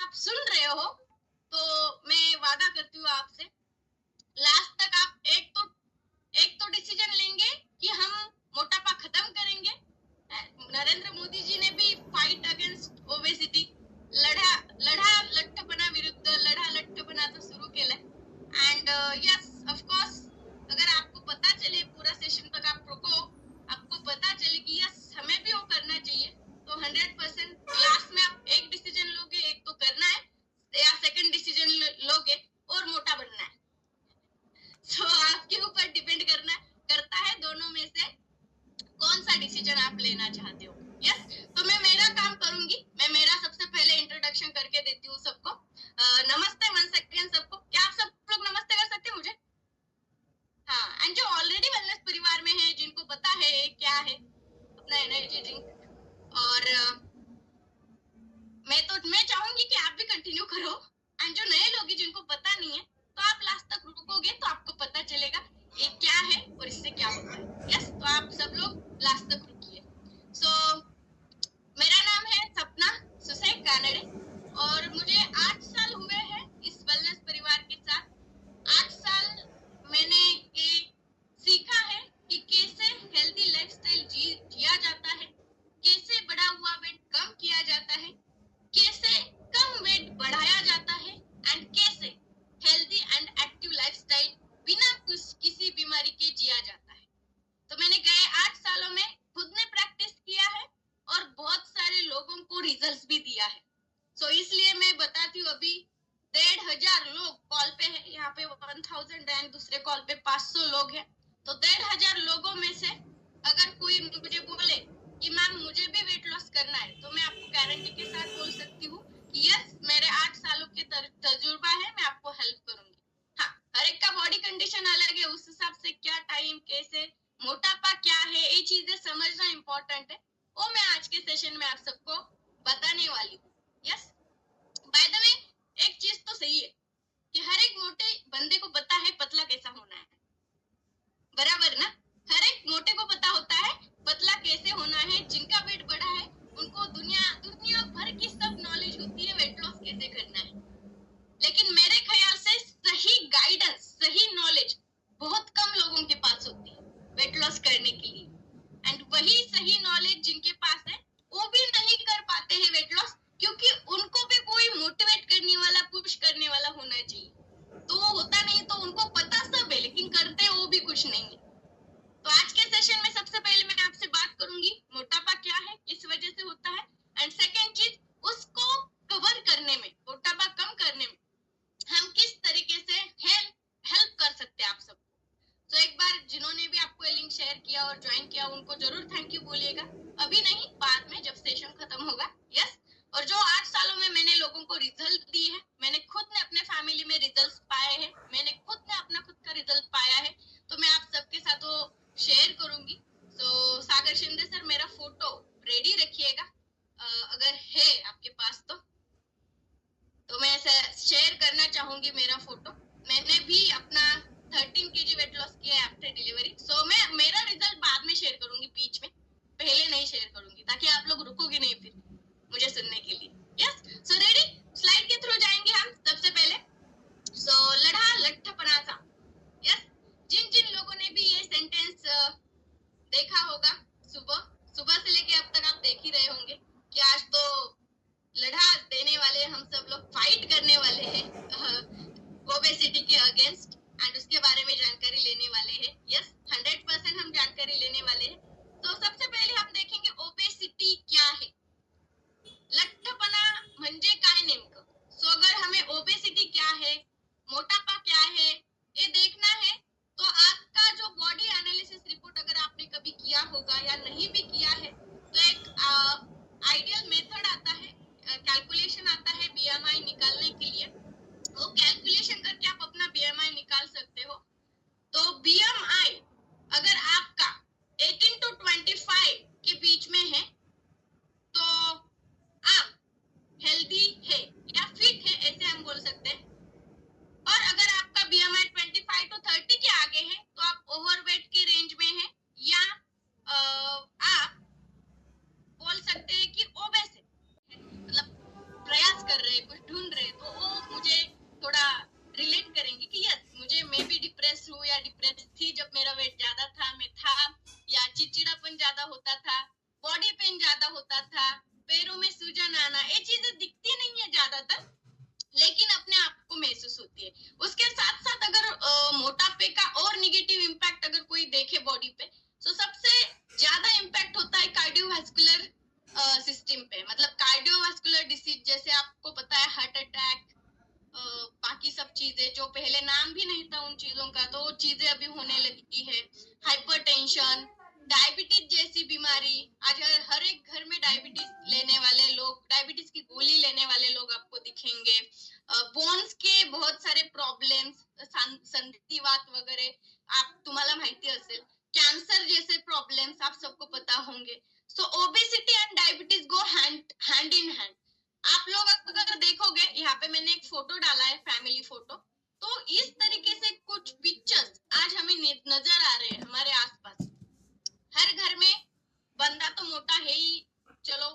आप सुन रहे हो तो मैं वादा करती हूँ आपसे, लास्ट तक आप एक तो डिसीजन लेंगे कि हम मोटापा खत्म करेंगे। नरेंद्र मोदी जी ने भी फाइट अगेंस्ट ओबेसिटी लठ्ठपणा विरुद्ध लठ्ठपणाचं सुरू केलंय। एंड यस ऑफ कोर्स, अगर आपको पता चले पूरा सेशन तक आप रुको, आपको पता चले कि यस हमें भी वो करना चाहिए, तो 100% लास्ट में आप एक डिसीजन लोगे, एक तो करना है या सेकंड डिसीजन लोगे और मोटा बनना है। तो आपके ऊपर डिपेंड करता है दोनों में से कौन सा डिसीजन आप लेना चाहते हो। यस, तो मैं मेरा काम करूंगी। मैं मेरा सबसे पहले इंट्रोडक्शन करके देती हूँ सबको। नमस्ते वन सेकेंड सबको। क्या आप सब लोग नमस्ते कर सकते हैं मुझे? हाँ, एंड जो ऑलरेडी वेलनेस परिवार में है, जिनको पता है क्या है अपना एनर्जी ड्रिंक, और मैं चाहूंगी कि आप भी कंटिन्यू करो। एंड जो नए लोग हैं जिनको पता नहीं है, तो आप लास्ट तक रुकोगे तो आपको पता चलेगा ये क्या है और इससे क्या होता है। यस, तो आप सब लोग लास्ट तक रुकिए। सो मेरा नाम है सपना सुसे कानड़े और मुझे 8 साल हुए हैं इस वेलनेस परिवार के साथ। 8 साल मैंने ये सीखा है कि कैसे हेल्दी लाइफस्टाइल जिया जाता है, कैसे बढ़ा हुआ वेट कम किया जाता है, कैसे कम वेट बढ़ाया जाता है, एंड कैसे हेल्दी एंड एक्टिव लाइफस्टाइल बिना किसी बीमारी के जिया जाता है। तो मैंने गए 8 सालों में खुद ने प्रैक्टिस किया है और बहुत सारे लोगों को रिजल्ट्स भी दिया है। सो इसलिए मैं बताती हूँ, अभी 1,500 लोग कॉल पे है, यहाँ पे 1000 एंड दूसरे कॉल पे 500 लोग हैं। तो 1,500 लोगों में से अगर कोई मुझे बोले कि मैम मुझे भी वेट लॉस करना है, तो मैं आपको गारंटी के साथ बोल सकती हूँ कि यस, मेरे 8 सालों के तजुर्बा है, मैं आपको हेल्प करूंगी। हाँ, हर एक का बॉडी कंडीशन अलग है, उस हिसाब से क्या टाइम, कैसे, मोटापा क्या है, ये चीजें समझना इम्पोर्टेंट है। वो मैं आज के सेशन में आप सबको बताने वाली हूँ। यस, बाय द वे एक चीज तो सही है कि हर एक मोटे बंदे को पता है पतला कैसा होना है, बराबर ना? हर एक मोटे को पता होता है पतला कैसे होना है। जिनका वेट बढ़ा है उनको दुनिया भर की सब नॉलेज होती है वेट लॉस कैसे करना है। लेकिन मेरे ख्याल से सही गाइडेंस, सही नॉलेज बहुत कम लोगों के पास होती है वेट लॉस करने के लिए। एंड वही सही नॉलेज जिनके पास है वो भी नहीं कर पाते हैं वेट लॉस, क्योंकि उनको भी कोई मोटिवेट करने वाला, पुश करने वाला होना चाहिए। तो वो होता नहीं, तो उनको पता सब है लेकिन करते वो भी कुछ नहीं है। तो आज के सेशन में सबसे पहले मैं आपसे बात करूंगी मोटापा क्या है, किस वजह से होता है, एंड सेकेंड चीज उसको कवर करने में, मोटापा कम करने में हम किस तरीके से हेल्प कर सकते हैं आप सबको। तो एक बार जिन्होंने भी आपको लिंक शेयर किया और ज्वाइन किया उनको जरूर थैंक यू बोलिएगा। अभी नहीं, बाद में जब सेशन खत्म होगा। यस, और जो 8 सालों में मैंने लोगों को रिजल्ट दिए हैं, मैंने खुद ने अपने फैमिली में रिजल्ट पाए हैं, मैंने खुद ने अपना खुद का रिजल्ट पाया है, तो मैं आप सबके साथ वो शेयर करूंगी। तो सागर शिंदे सर, मेरा फोटो रेडी रखिएगा, अगर है आपके पास तो मैं शेयर करना चाहूंगी मेरा फोटो। मैंने भी अपना 13 kg वेट लॉस किया है आफ्टर डिलीवरी। सो मैं मेरा रिजल्ट बाद में शेयर करूंगी, बीच में, पहले नहीं शेयर करूंगी, ताकि आप लोग रुकोगे नहीं फिर मुझे सुनने के लिए। यस, सो रेडी, स्लाइड के थ्रू जाएंगे हम सबसे पहले। सो लड़ा लठ्ठपणाचा। यस, जिन लोगों ने भी ये सेंटेंस देखा होगा, सुबह से लेके अब तक आप देख ही रहे होंगे कि आज तो लड़ा देने वाले हम सब लोग, फाइट करने वाले हैं ओबेसिटी के अगेंस्ट, एंड उसके बारे में जानकारी लेने वाले हैं। यस, 100% हम जानकारी लेने वाले हैं। तो सबसे पहले हम देखेंगे ओबेसिटी क्या है। होता था, पैरों में सूजन आना, ये चीजें दिखती नहीं है ज्यादातर, लेकिन अपने आप को महसूस होती है। उसके साथ साथ अगर मोटापे का और निगेटिव इम्पैक्ट अगर कोई देखे बॉडी पे, तो सबसे ज्यादा इम्पैक्ट होता है कार्डियोवास्कुलर सिस्टम पे, मतलब कार्डियोवास्कुलर डिसीज, जैसे आपको पता है हार्ट अटैक, बाकी सब चीजें जो पहले नाम भी नहीं था उन चीजों का, तो वो चीजें अभी होने लगी है। हाइपरटेंशन, डायबिटीज जैसी बीमारी, आज हर एक घर में डायबिटीज लेने वाले लोग, डायबिटीज की गोली लेने वाले लोग आपको दिखेंगे। बोन्स के बहुत सारे प्रॉब्लेम्स, संधिवात वगैरह आप तुम्हाला माहिती असेल, कैंसर जैसे प्रॉब्लेम्स आप सबको पता होंगे। So obesity and diabetes go hand in hand. आप लोग अगर देखोगे, यहाँ पे मैंने एक फोटो डाला है, फैमिली फोटो, तो इस तरीके से कुछ पिक्चर्स आज हमें नजर आ रहे हैं हमारे आसपास। हर घर में बंदा तो मोटा है ही, चलो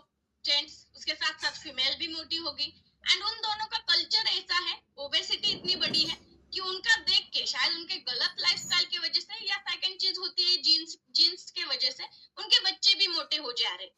जेंट्स, उसके साथ साथ फीमेल भी मोटी होगी, एंड उन दोनों का कल्चर ऐसा है, ओबेसिटी इतनी बड़ी है कि उनका देख के शायद उनके गलत लाइफस्टाइल की वजह से, या सेकंड चीज होती है जीन्स के वजह से उनके बच्चे भी मोटे हो जा रहे।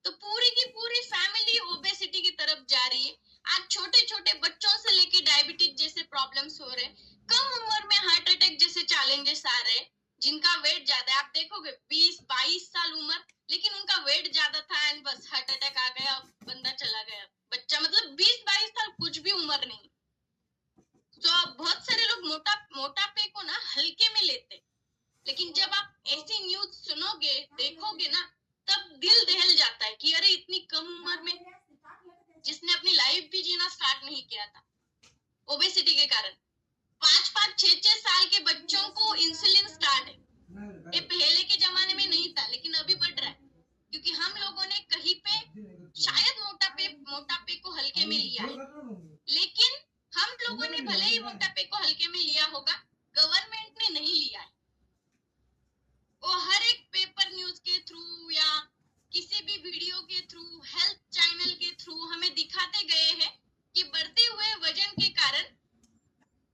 तो पूरी की पूरी फैमिली ओबेसिटी की तरफ जा रही है। आज छोटे छोटे बच्चों से लेके डायबिटीज जैसे प्रॉब्लम्स हो रहे, कम उम्र में हार्ट अटैक जैसे चैलेंजेस आ रहे, जिनका वेट ज्यादा है। आप देखोगे 20-22 साल उम्र, लेकिन उनका वेट ज्यादा था एंड बस हार्ट अटैक आ गया, बंदा चला गया। बच्चा मतलब 20-22 साल कुछ भी उम्र नहीं। तो बहुत सारे लोग मोटापे को ना हल्के में लेते, लेकिन जब आप ऐसी न्यूज सुनोगे, देखोगे ना, तब दिल दहल जाता है कि अरे इतनी कम उम्र में, जिसने अपनी लाइफ भी जीना स्टार्ट नहीं किया था ओबेसिटी के कारण। 5-5, 6-6 साल के बच्चों को इंसुलिन स्टार्ट है। ये पहले के जमाने में नहीं था, लेकिन अभी बढ़ रहा है, क्योंकि हम लोगों ने कहीं पे शायद मोटापे को हल्के में लिया है, लेकिन हम लोगों ने भले ही मोटापे को हल्के में लिया होगा, गवर्नमेंट ने नहीं लिया है। वो हर एक पेपर न्यूज के थ्रू या किसी भी वीडियो के थ्रू, हेल्थ चैनल के थ्रू हमें दिखाते गए हैं कि बढ़ते हुए वजन के कारण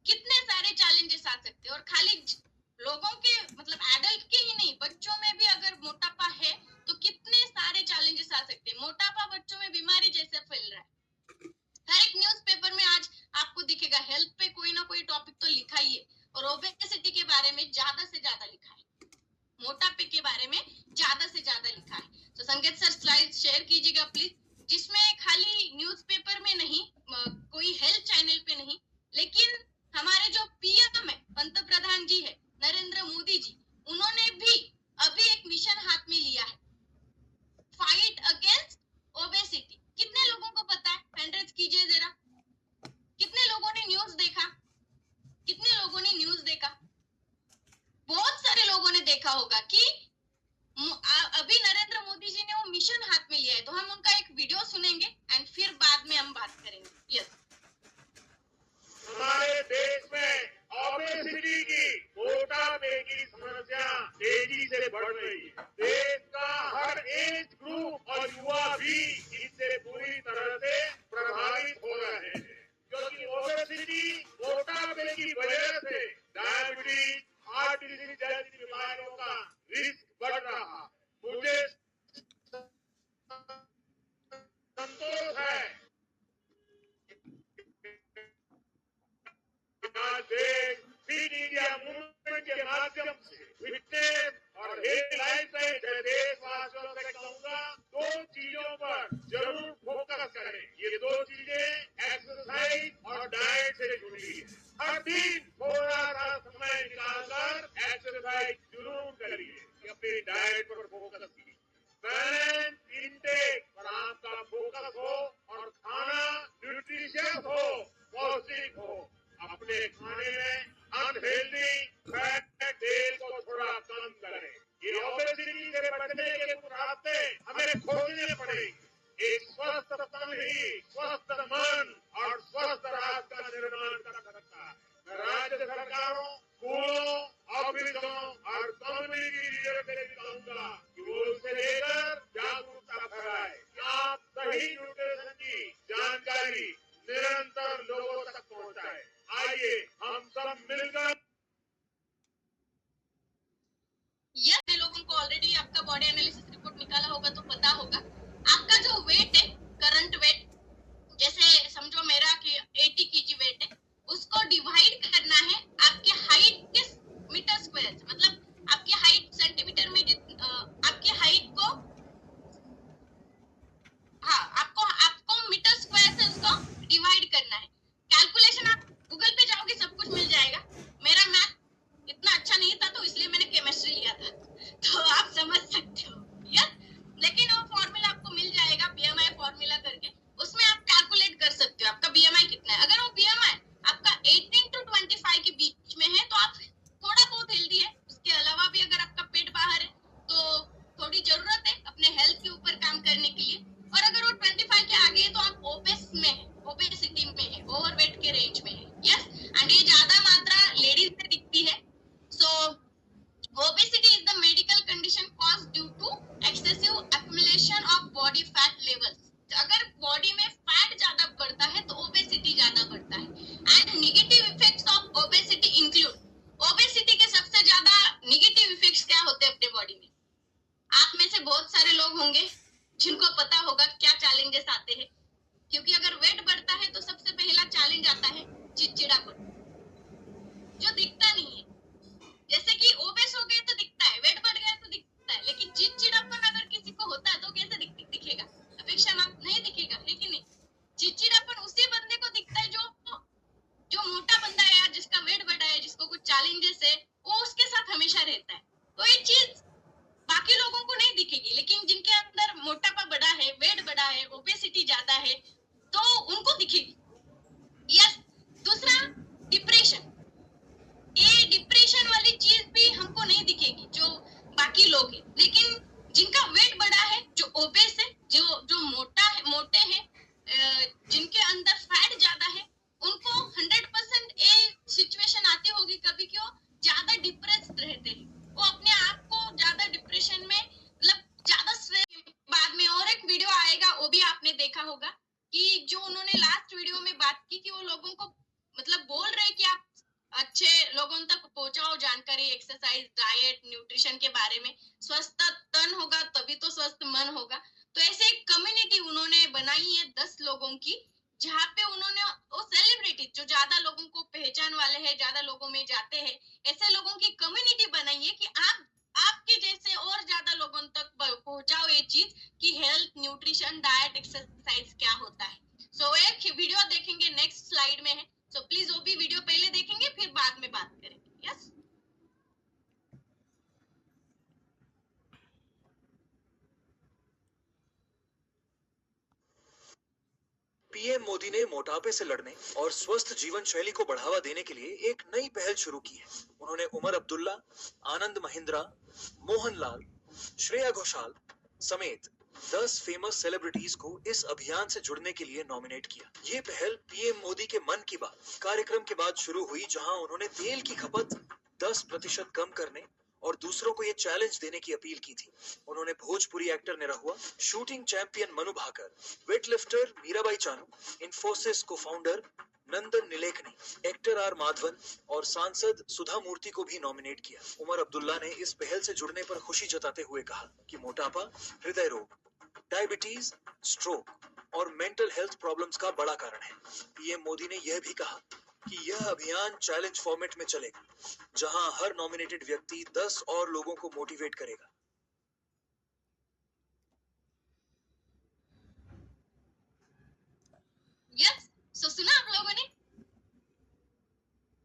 कितने सारे चैलेंजेस आ सकते हैं। और खाली लोगों के मतलब एडल्ट के ही नहीं, बच्चों में भी अगर मोटापा है तो कितने सारे चैलेंजेस आ सकते हैं। मोटापा बच्चों में बीमारी जैसे फैल रहा है। हर एक न्यूज़पेपर में आज आपको दिखेगा हेल्थ पे कोई ना कोई टॉपिक तो लिखा ही है, और ओबेसिटी के बारे में ज्यादा से ज्यादा लिखा है, मोटापे के बारे में ज्यादा से ज्यादा लिखा है। तो संकेत सर स्लाइड शेयर कीजिएगा प्लीज, जिसमें खाली न्यूज़पेपर में नहीं, कोई हेल्थ चैनल पे नहीं, लेकिन हमारे जो पीएम है, पंतप्रधान जी है नरेंद्र मोदी जी, उन्होंने भी अभी एक मिशन हाथ में लिया है, फाइट अगेंस्ट ओबेसिटी। कितने लोगों को पता है? हैंड कीजिए जरा, कितने लोगों ने न्यूज देखा? कितने लोगों ने न्यूज देखा? बहुत सारे लोगों ने देखा होगा कि अभी नरेंद्र मोदी जी ने वो मिशन हाथ में लिया है। तो हम उनका एक वीडियो सुनेंगे एंड फिर बाद में हम बात करेंगे। यस, हमारे देश में ओबेसिटी की, मोटापे की समस्या तेजी से बढ़ रही है। देश का हर एज ग्रुप और युवा भी इससे पूरी तरह से प्रभावित हो रहे हैं, क्योंकि ओबेसिटी, मोटापे की वजह से डायबिटीज, हार्ट डिजीज जैसी बीमारियों का रिस्क बढ़ रहा। मुझे संतोष है देश फिट इंडिया मूवमेंट के माध्यम से फिटनेस और हेल्थ लाइफस्टाइल के देशवासियों से कहूंगा, दो चीजों पर जरूर फोकस करें। ये दो चीजें एक्सरसाइज और डाइट से जुड़ी है। हर दिन थोड़ा सा समय निकालकर एक्सरसाइज जरूर करिए, अपनी डाइट पर फोकस कीजिए, बैलेंस इंटेक पर आपका फोकस हो और खाना न्यूट्रिशियस हो, पौष्टिक हो। अपने खाने में अनहेल्दी फैट, तेल को थोड़ा कम करें। ये ओबेसिटी से बचने के रास्ते हमें खोजने पड़ेंगे। एक स्वस्थ तन ही स्वस्थ मन और स्वस्थ राष्ट्र का निर्माण कर सकता है। राज्य सरकारों, स्कूलों, ऑफिसों और कम्युनिटी लीडर से भी कहूंगा कि वो उसे लेकर जागरूकता फैलाए। आप सही न्यूट्रिशन की जानकारी निरंतर लोगों तक पहुंचाए। आइए हम सब मिलकर। यस, लोगों को ऑलरेडी आपका बॉडी एनालिसिस रिपोर्ट निकाला होगा तो पता होगा। आपका उन्होंने लास्ट वीडियो में बात की कि वो लोगों को मतलब बोल रहे कि आप अच्छे लोगों तक पहुंचाओ जानकारी एक्सरसाइज डाइट न्यूट्रिशन के बारे में। स्वस्थ तन होगा तभी तो स्वस्थ मन होगा। तो ऐसे एक कम्युनिटी उन्होंने बनाई है 10 लोगों की, जहाँ पे उन्होंने वो सेलिब्रिटी जो ज्यादा लोगों को पहचान वाले हैं, ज्यादा लोगों में जाते हैं, ऐसे लोगों की कम्युनिटी बनाई है कि आप आपके जैसे और ज्यादा लोगों तक पहुंचाओ ये चीज कि हेल्थ न्यूट्रिशन डाइट एक्सरसाइज क्या होता है। सो एक वीडियो देखेंगे, नेक्स्ट स्लाइड में है, सो प्लीज वो भी वीडियो पहले देखेंगे फिर बाद में बात करेंगे। यस पीएम मोदी ने मोटापे से लड़ने और स्वस्थ जीवन शैली को बढ़ावा देने के लिए एक नई पहल शुरू की है। उन्होंने उमर अब्दुल्ला, आनंद महिंद्रा, मोहनलाल, श्रेया घोषाल समेत 10 फेमस सेलिब्रिटीज को इस अभियान से जुड़ने के लिए नॉमिनेट किया। ये पहल पीएम मोदी के मन की बात कार्यक्रम के बाद शुरू हुई, जहां उन्होंने तेल की खपत 10% कम करने और दूसरों को ये चैलेंज देने की अपील की थी। उन्होंने Bhojpuri actor Nirahua, shooting champion Manu Bhaker, weightlifter Mirabai Chanu, Infosys को founder Nandan Nilekani, actor R Madhavan और सांसद सुधा मूर्ति को भी नॉमिनेट किया। उमर अब्दुल्ला ने इस पहल से जुड़ने पर खुशी जताते हुए कहा कि मोटापा, हृदय रोग, डायबिटीज, स्ट्रोक और मेंटल हेल्थ प्रॉब्लम्स का बड़ा कारण है। पीएम मोदी ने यह भी कहा कि यह अभियान चैलेंज फॉर्मेट में चलेगा, जहां हर नॉमिनेटेड व्यक्ति 10 और लोगों को मोटिवेट करेगा। यस सो सुना आप लोगों ने,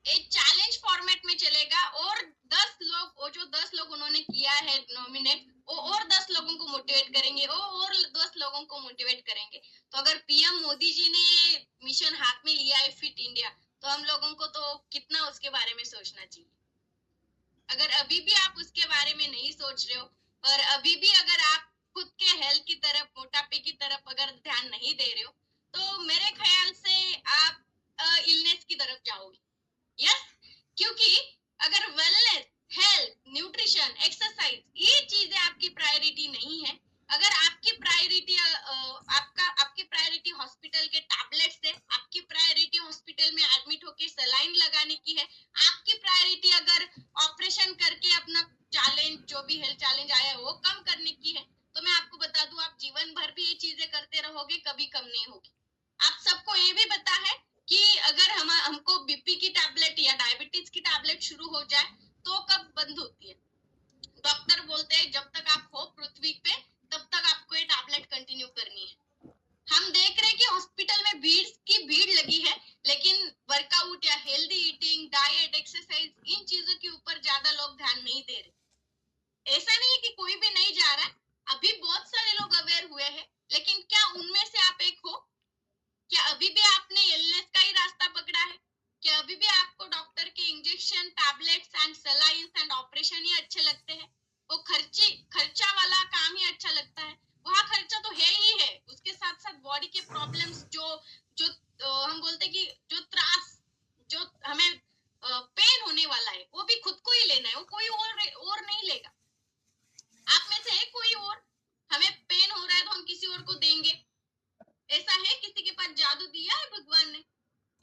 एक चैलेंज फॉर्मेट में चलेगा और 10 लोग, वो जो 10 लोग उन्होंने किया है नॉमिनेट, वो और 10 लोगों को मोटिवेट करेंगे, वो और 10 लोगों को मोटिवेट करेंगे। तो अगर पीएम मोदी जी ने ये मिशन हाथ में लिया है फिट इंडिया, तो हम लोगों को तो कितना उसके बारे में सोचना चाहिए। अगर अभी भी आप उसके बारे में नहीं सोच रहे हो और अभी भी अगर आप खुद के हेल्थ की तरफ, मोटापे की तरफ अगर ध्यान नहीं दे रहे हो, तो मेरे ख्याल से आप इलनेस की तरफ जाओगे। यस क्योंकि अगर वेलनेस, हेल्थ, न्यूट्रिशन, एक्सरसाइज ये चीजें आपकी प्रायोरिटी नहीं है, अगर आपकी प्रायोरिटी आपकी प्रायोरिटी हॉस्पिटल के टैबलेट्स है, आपकी प्रायोरिटी हॉस्पिटल में एडमिट होके सलाइन लगाने की है, आपकी प्रायोरिटी अगर ऑपरेशन करके अपना चैलेंज, जो भी हेल्थ चैलेंज आया है वो कम करने की है, तो मैं आपको बता दूं आप जीवन भर भी ये चीजें करते रहोगे, कभी कम नहीं होगी। आप सबको ये भी पता है कि अगर हमको बीपी की टैबलेट या डायबिटीज की टैबलेट शुरू हो जाए तो कब बंद होती है? डॉक्टर बोलते हैं जब तक आप हो पृथ्वी पे तब तक आपको ये टैबलेट कंटिन्यू करनी है। हम देख रहे हैं कि हॉस्पिटल में भीड़ लगी है, लेकिन वर्कआउट या हेल्दी ईटिंग, डाइट, एक्सरसाइज, इन चीजों के ऊपर ज्यादा लोग ध्यान नहीं दे रहे। ऐसा नहीं है कि कोई भी नहीं जा रहा है, अभी बहुत सारे लोग अवेयर हुए हैं, लेकिन क्या उनमें से आप एक हो? क्या अभी भी आपने इलनेस का ही रास्ता पकड़ा है? क्या अभी भी आपको डॉक्टर के injection, tablets and salines and operation ही अच्छे लगते हैं? वो खर्चा वाला काम ही अच्छा लगता है? वहाँ खर्चा तो है ही है, उसके साथ साथ बॉडी के प्रॉब्लम्स, जो हम बोलते हैं कि जो त्रास, जो हमें पेन होने वाला है, वो भी खुद को ही लेना है, वो कोई और नहीं लेगा। आप में से है कोई और? हमें पेन हो रहा है तो हम किसी और को देंगे? ऐसा है किसी के पास जादू दिया है भगवान ने?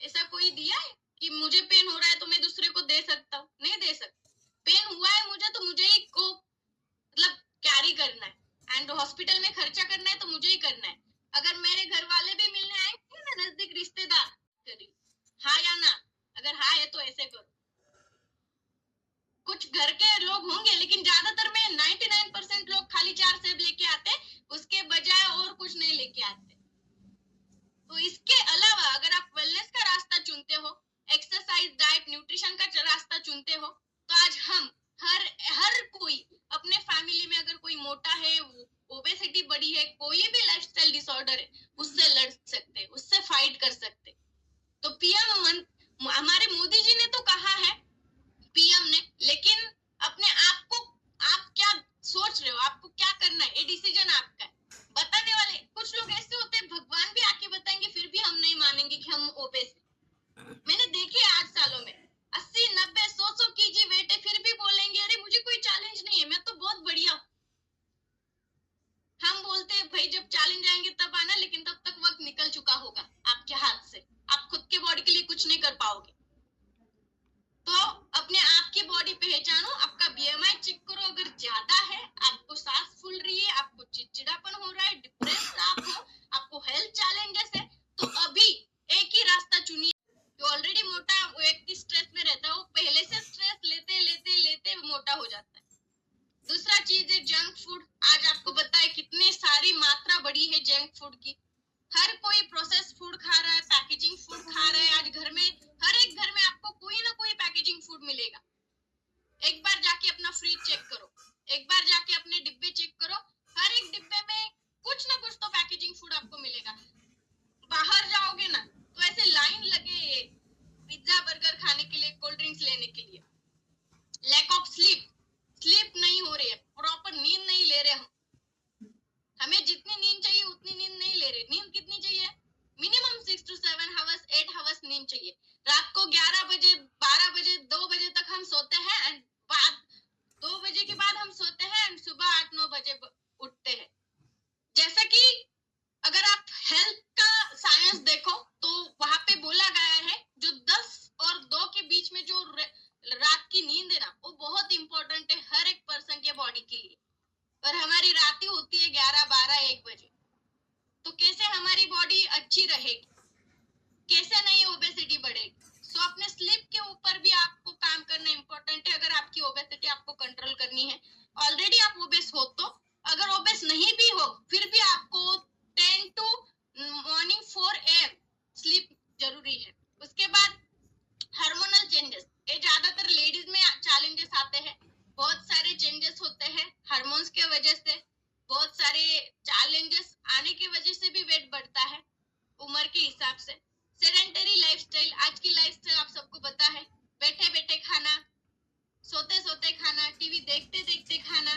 ऐसा कोई दिया है कि मुझे पेन हो रहा है तो मैं दूसरे को दे सकता हूँ? नहीं दे सकता। पेन हुआ है मुझे तो मुझे ही को मतलब कैरी करना है, एंड हॉस्पिटल में खर्चा करना है तो मुझे ही करना है। अगर मेरे घर वाले भी मिलने आएंगे ना, नजदीक रिश्तेदार, करिए हाँ या ना, अगर हाँ है तो ऐसे करो। कुछ घर के लोग होंगे, लेकिन ज्यादातर में 99% लोग खाली 4 सेब लेके आते, उसके बजाय और कुछ नहीं लेके आते। तो इसके अलावा अगर आप वेलनेस का रास्ता चुनते हो, एक्सरसाइज, डाइट, न्यूट्रिशन का रास्ता चुनते हो, तो आज हम हर कोई अपने फैमिली में अगर कोई मोटा है, ओबेसिटी बढ़ी है, कोई भी लाइफस्टाइल डिसऑर्डर है, उससे लड़ सकते, उससे फाइट कर सकते। तो पीएम हमारे मोदी जी ने तो कहा है, पीएम ने, लेकिन अपने आप को आप क्या सोच रहे हो, आपको क्या करना है, ये डिसीजन आपका है। बताने वाले कुछ लोग ऐसे होते हैं, भगवान भी आके बताएंगे फिर भी हम नहीं मानेंगे कि हम ओबेस हैं। मैंने देखे 8 सालों में 80, 90, 100 केजी वेट है, फिर भी बोलेंगे अरे मुझे कोई चैलेंज नहीं है, मैं तो बहुत बढ़िया हूँ। हम बोलते हैं भाई जब चैलेंज आएंगे तब आना, लेकिन तब तक वक्त निकल चुका हर कोई प्रोसेस फूड खा रहा है, पैकेजिंग फूड खा रहा है। आज घर में, हर एक घर में आपको कोई ना कोई पैकेजिंग फूड मिलेगा। एक बार जाके अपना फ्रिज चेक करो, एक बार जाके अपने डिब्बे चेक करो, हर एक डिब्बे में कुछ ना कुछ तो पैकेजिंग फूड आपको मिलेगा। बाहर जाओगे ना तो ऐसे लाइन लगे पिज्जा बर्गर खाने के लिए, कोल्ड ड्रिंक्स लेने के लिए। लैक ऑफ स्लीप नहीं हो रही है, प्रॉपर नींद नहीं ले रहे हम। हमें जितनी नींद चाहिए उतनी नींद नहीं ले रहे। नींद कितनी चाहिए? मिनिमम 6 to 7 आवर्स, 8 आवर्स नींद चाहिए। रात को 11 बजे, 12 बजे, 2 बजे तक हम सोते हैं एंड 2 बजे के बाद हम सोते हैं एंड सुबह 8-9 बजे उठते हैं। जैसा कि अगर आप हेल्थ का साइंस देखो तो वहां पे बोला गया है जो 10 और 2 के बीच में जो रात की नींद है ना, वो बहुत इंपॉर्टेंट है हर एक पर्सन के बॉडी के लिए। और हमारी रातें होती है 11, 12, 1 बजे। तो कैसे हमारी बॉडी अच्छी रहेगी, कैसे नहीं ओबेसिटी बढ़ेगी? सो अपने स्लीप के ऊपर भी आपको काम करना इंपॉर्टेंट है अगर आपकी ओबेसिटी आपको कंट्रोल करनी है। ऑलरेडी आप ओबेस हो तो, अगर ओबेस नहीं भी हो फिर भी आपको 10 to मॉर्निंग 4 AM स्लीप जरूरी है। उसके बाद हार्मोनल चेंजेस, ये ज्यादातर लेडीज में चैलेंजेस आते हैं। बहुत सारे चेंजेस होते हैं हार्मोन्स के वजह से। बहुत सारे चैलेंजेस आने की वजह से भी वेट बढ़ता है उम्र के हिसाब से। सेडेंटरी लाइफस्टाइल, आज की लाइफस्टाइल आप सबको पता है, बैठे बैठे खाना, सोते सोते खाना, टीवी देखते देखते खाना,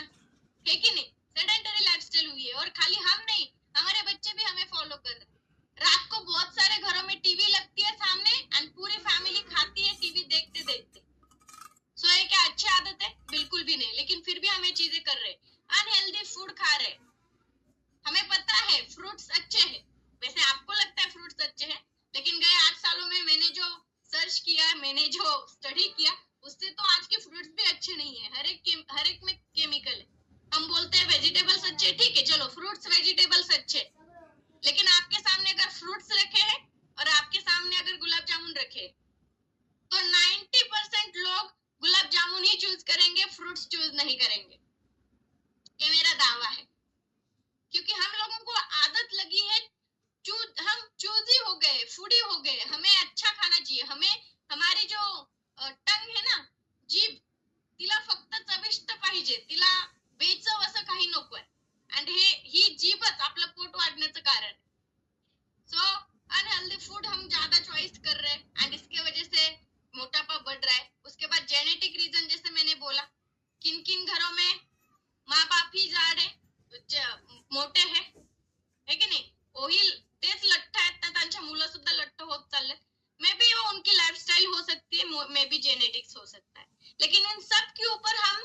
है कि नहीं? सेडेंटरी लाइफस्टाइल हुई है। और खाली हम नहीं, हमारे बच्चे भी हमें फॉलो कर रहे हैं। रात को बहुत सारे घरों में टीवी लगती है सामने एंड पूरी फैमिली खाती है टीवी देखते देखते। सो ये क्या अच्छी आदत है? बिल्कुल भी नहीं। लेकिन फिर भी हम ये चीजें कर रहे हैं, अनहेल्दी फूड खा रहे हैं। हमें पता है फ्रूट्स अच्छे हैं, वैसे आपको लगता है फ्रूट्स अच्छे हैं, लेकिन गए 8 सालों में मैंने जो सर्च किया, मैंने जो स्टडी किया, उससे तो आज के फ्रूट्स भी अच्छे नहीं है। हर एक में केमिकल है। हम बोलते हैं वेजिटेबल्स अच्छे, ठीक है, चलो फ्रूट्स वेजिटेबल्स अच्छे, लेकिन आपके सामने अगर फ्रूट्स रखे हैं और आपके सामने अगर गुलाब जामुन रखे तो 90% लोग गुलाब जामुन ही चूज करेंगे, फ्रूट्स चूज नहीं करेंगे। ये मेरा दावा है, क्योंकि हम लोगों को आदत लगी है, हम चूजी हो गए, फूडी हो गए। हमें अच्छा खाना चाहिए, हमें हमारी जो टंग है ना, जीभ, तिला फक्त चविष्ट पाहिजे, तिला बेचव असं काही नकोय। एंड ही जीभच आपलं पोट वाढण्याचं कारण है। सो अनहेल्दी फूड हम ज्यादा चॉइस कर रहे हैं एंड इसके वजह से मोटापा बढ़ रहा है। उसके बाद जेनेटिक रीजन, जैसे मैंने बोला, किन किन घरों में माँ बाप ही जाड है, मोठे है की नाही, वही तेच लठ्ठ आहेत तर त्यांच्या मुलं सुद्धा लठ्ठ होत चालले। मे बी वो उनकी लाइफस्टाइल हो सकती है, मे बी जेनेटिक्स हो सकता है, लेकिन इन सब के ऊपर हम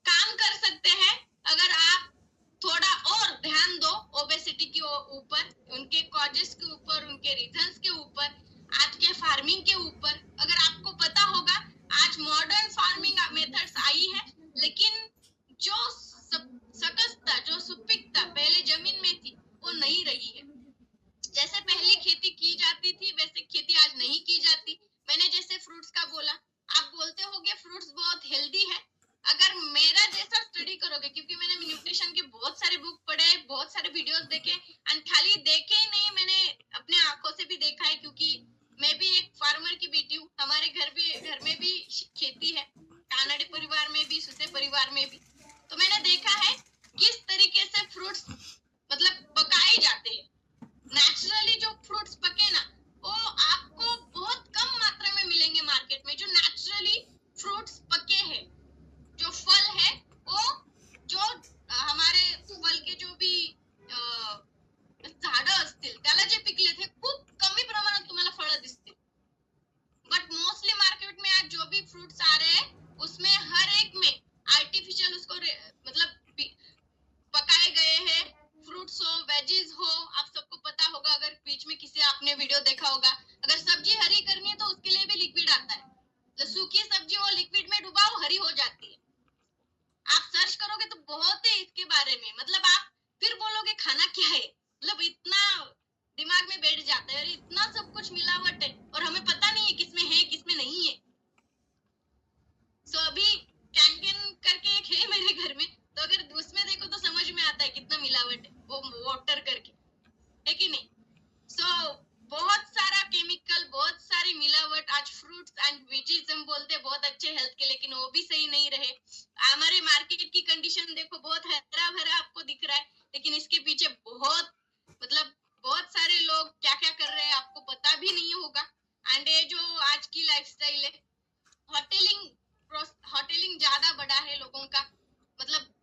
काम कर सकते हैं अगर आप थोड़ा और ध्यान दो ओबेसिटी के ऊपर, उनके कॉजेस के ऊपर, उनके रीजंस के ऊपर, आज के फार्मिंग के ऊपर। अगर आपको पता होगा आज मॉडर्न फार्मिंग मेथड्स आई है, लेकिन जो सकसता, जो सुपिकता पहले जमीन में थी वो नहीं रही है। जैसे पहले खेती की जाती थी वैसे खेती आज नहीं की जाती। मैंने जैसे फ्रूट्स का बोला, आप बोलते होगे फ्रूट्स बहुत हेल्दी है। अगर मेरा जैसा स्टडी करोगे, क्योंकि मैंने न्यूट्रिशन के बहुत सारे बुक पढ़े, बहुत सारे वीडियोस देखे, एंड खाली देखे ही नहीं, मैंने अपने आंखों से भी देखा है, क्योंकि मैं भी एक फार्मर की बेटी हूँ। हमारे घर में भी खेती है, कानड़े परिवार में भी, सुसे परिवार में भी। तो मैंने देखा है किस तरीके से फ्रूट्स मतलब पकाए जाते हैं। नेचुरली जो फ्रूट्स पके ना, वो आपको बहुत कम मात्रा में मिलेंगे मार्केट में। जो नेचुरली फ्रूट्स पके हैं, जो फल है, वो जो हमारे फल के जो भी झाडं असतील त्याला जे पिकले थे खूप कमी प्रमाणात तुम्हाला फळं दिसतील। बट मोस्टली मार्केट में आज जो भी फ्रूट्स आ रहे हैं उसमें हर एक में आर्टिफिशियल उसको मतलब पकाए गए हैं। फ्रूट्स हो, वेजीज हो, आप सबको पता होगा, अगर बीच में किसी आपने वीडियो देखा होगा, अगर सब्जी हरी करनी है तो उसके लिए भी लिक्विड आता है। तो सूखी सब्जी वो लिक्विड में डुबाओ, हरी हो जाती है। आप सर्च करोगे तो बहुत है इसके बारे में। मतलब आप फिर बोलोगे खाना क्या है, मतलब इतना दिमाग में बैठ जाता है, और इतना सब कुछ मिलावट है और हमें पता नहीं है किसमें है किसमें नहीं है। सो अभी कैंकेन करके एक है मेरे घर में, तो अगर उसमें देखो तो समझ में आता है कितना मिलावट है वो वाटर करके, है कि नहीं? अच्छे हेल्थ के, लेकिन वो भी सही नहीं रहे। हमारे मार्केट की कंडीशन देखो, बहुत हरा भरा आपको दिख रहा है, लेकिन इसके पीछे बहुत मतलब बहुत सारे लोग क्या क्या कर रहे हैं आपको पता भी नहीं होगा। एंड ये जो आज की लाइफस्टाइल है, होटलिंग ज्यादा बढ़ा है लोगों का, मतलब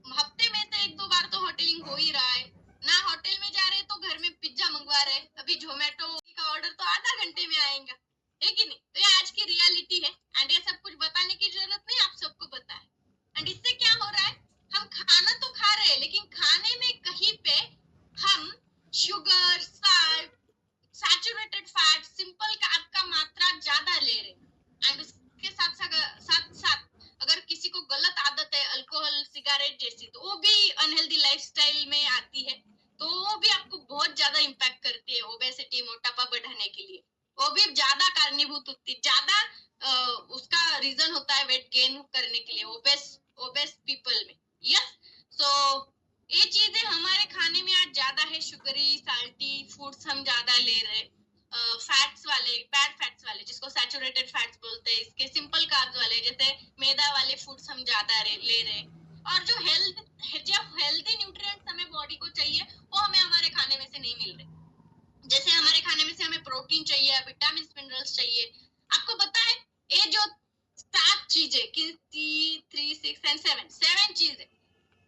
हफ्ते में से 1-2 बार तो होटलिंग हो ही रहा है ना। होटल में जा रहे तो घर में पिज्जा मंगवा रहे, अभी जोमेटो का ऑर्डर तो आधा घंटे में आएगा, है कि नहीं। तो ये आज की रियलिटी है एंड ये सब कुछ बताने की जरूरत नहीं, आप सबको पता है। एंड इससे क्या हो रहा है, हम खाना तो खा रहे हैं, लेकिन खाने में कहीं पे हम sugar, salt, saturated fat, simple carb का मात्रा ज्यादा ले रहे हैं। एंड उसके साथ साथ अगर किसी को गलत आदत है अल्कोहल, सिगरेट जैसी, तो वो भी अनहेल्दी लाइफस्टाइल में आती है, तो वो भी आपको बहुत ज्यादा इम्पैक्ट करती है ओबेसिटी, मोटापा बढ़ाने के लिए। वो भी ज्यादा कारणीभूत होती है, ज्यादा उसका रीजन होता है वेट गेन करने के लिए ओबेस पीपल में। यस, सो ये चीजें हमारे खाने में आज ज्यादा है, शुगरी साल्टी फूड्स हम ज्यादा ले रहे, फैट्स वाले, बैड फैट्स वाले जिसको सैचुरेटेड फैट्स बोलते हैं, इसके सिंपल कार्ब्स वाले जैसे मैदा वाले फूड्स हम ज्यादा ले रहे। और जो हेल्दी न्यूट्रिएंट्स हमें बॉडी को चाहिए वो हमें हमारे खाने में से नहीं मिल रहे। जैसे हमारे खाने में से हमें प्रोटीन चाहिए, विटामिन मिनरल्स चाहिए। आपको पता है ये जो 7 चीजें, 3, 6 एंड 7 चीजें,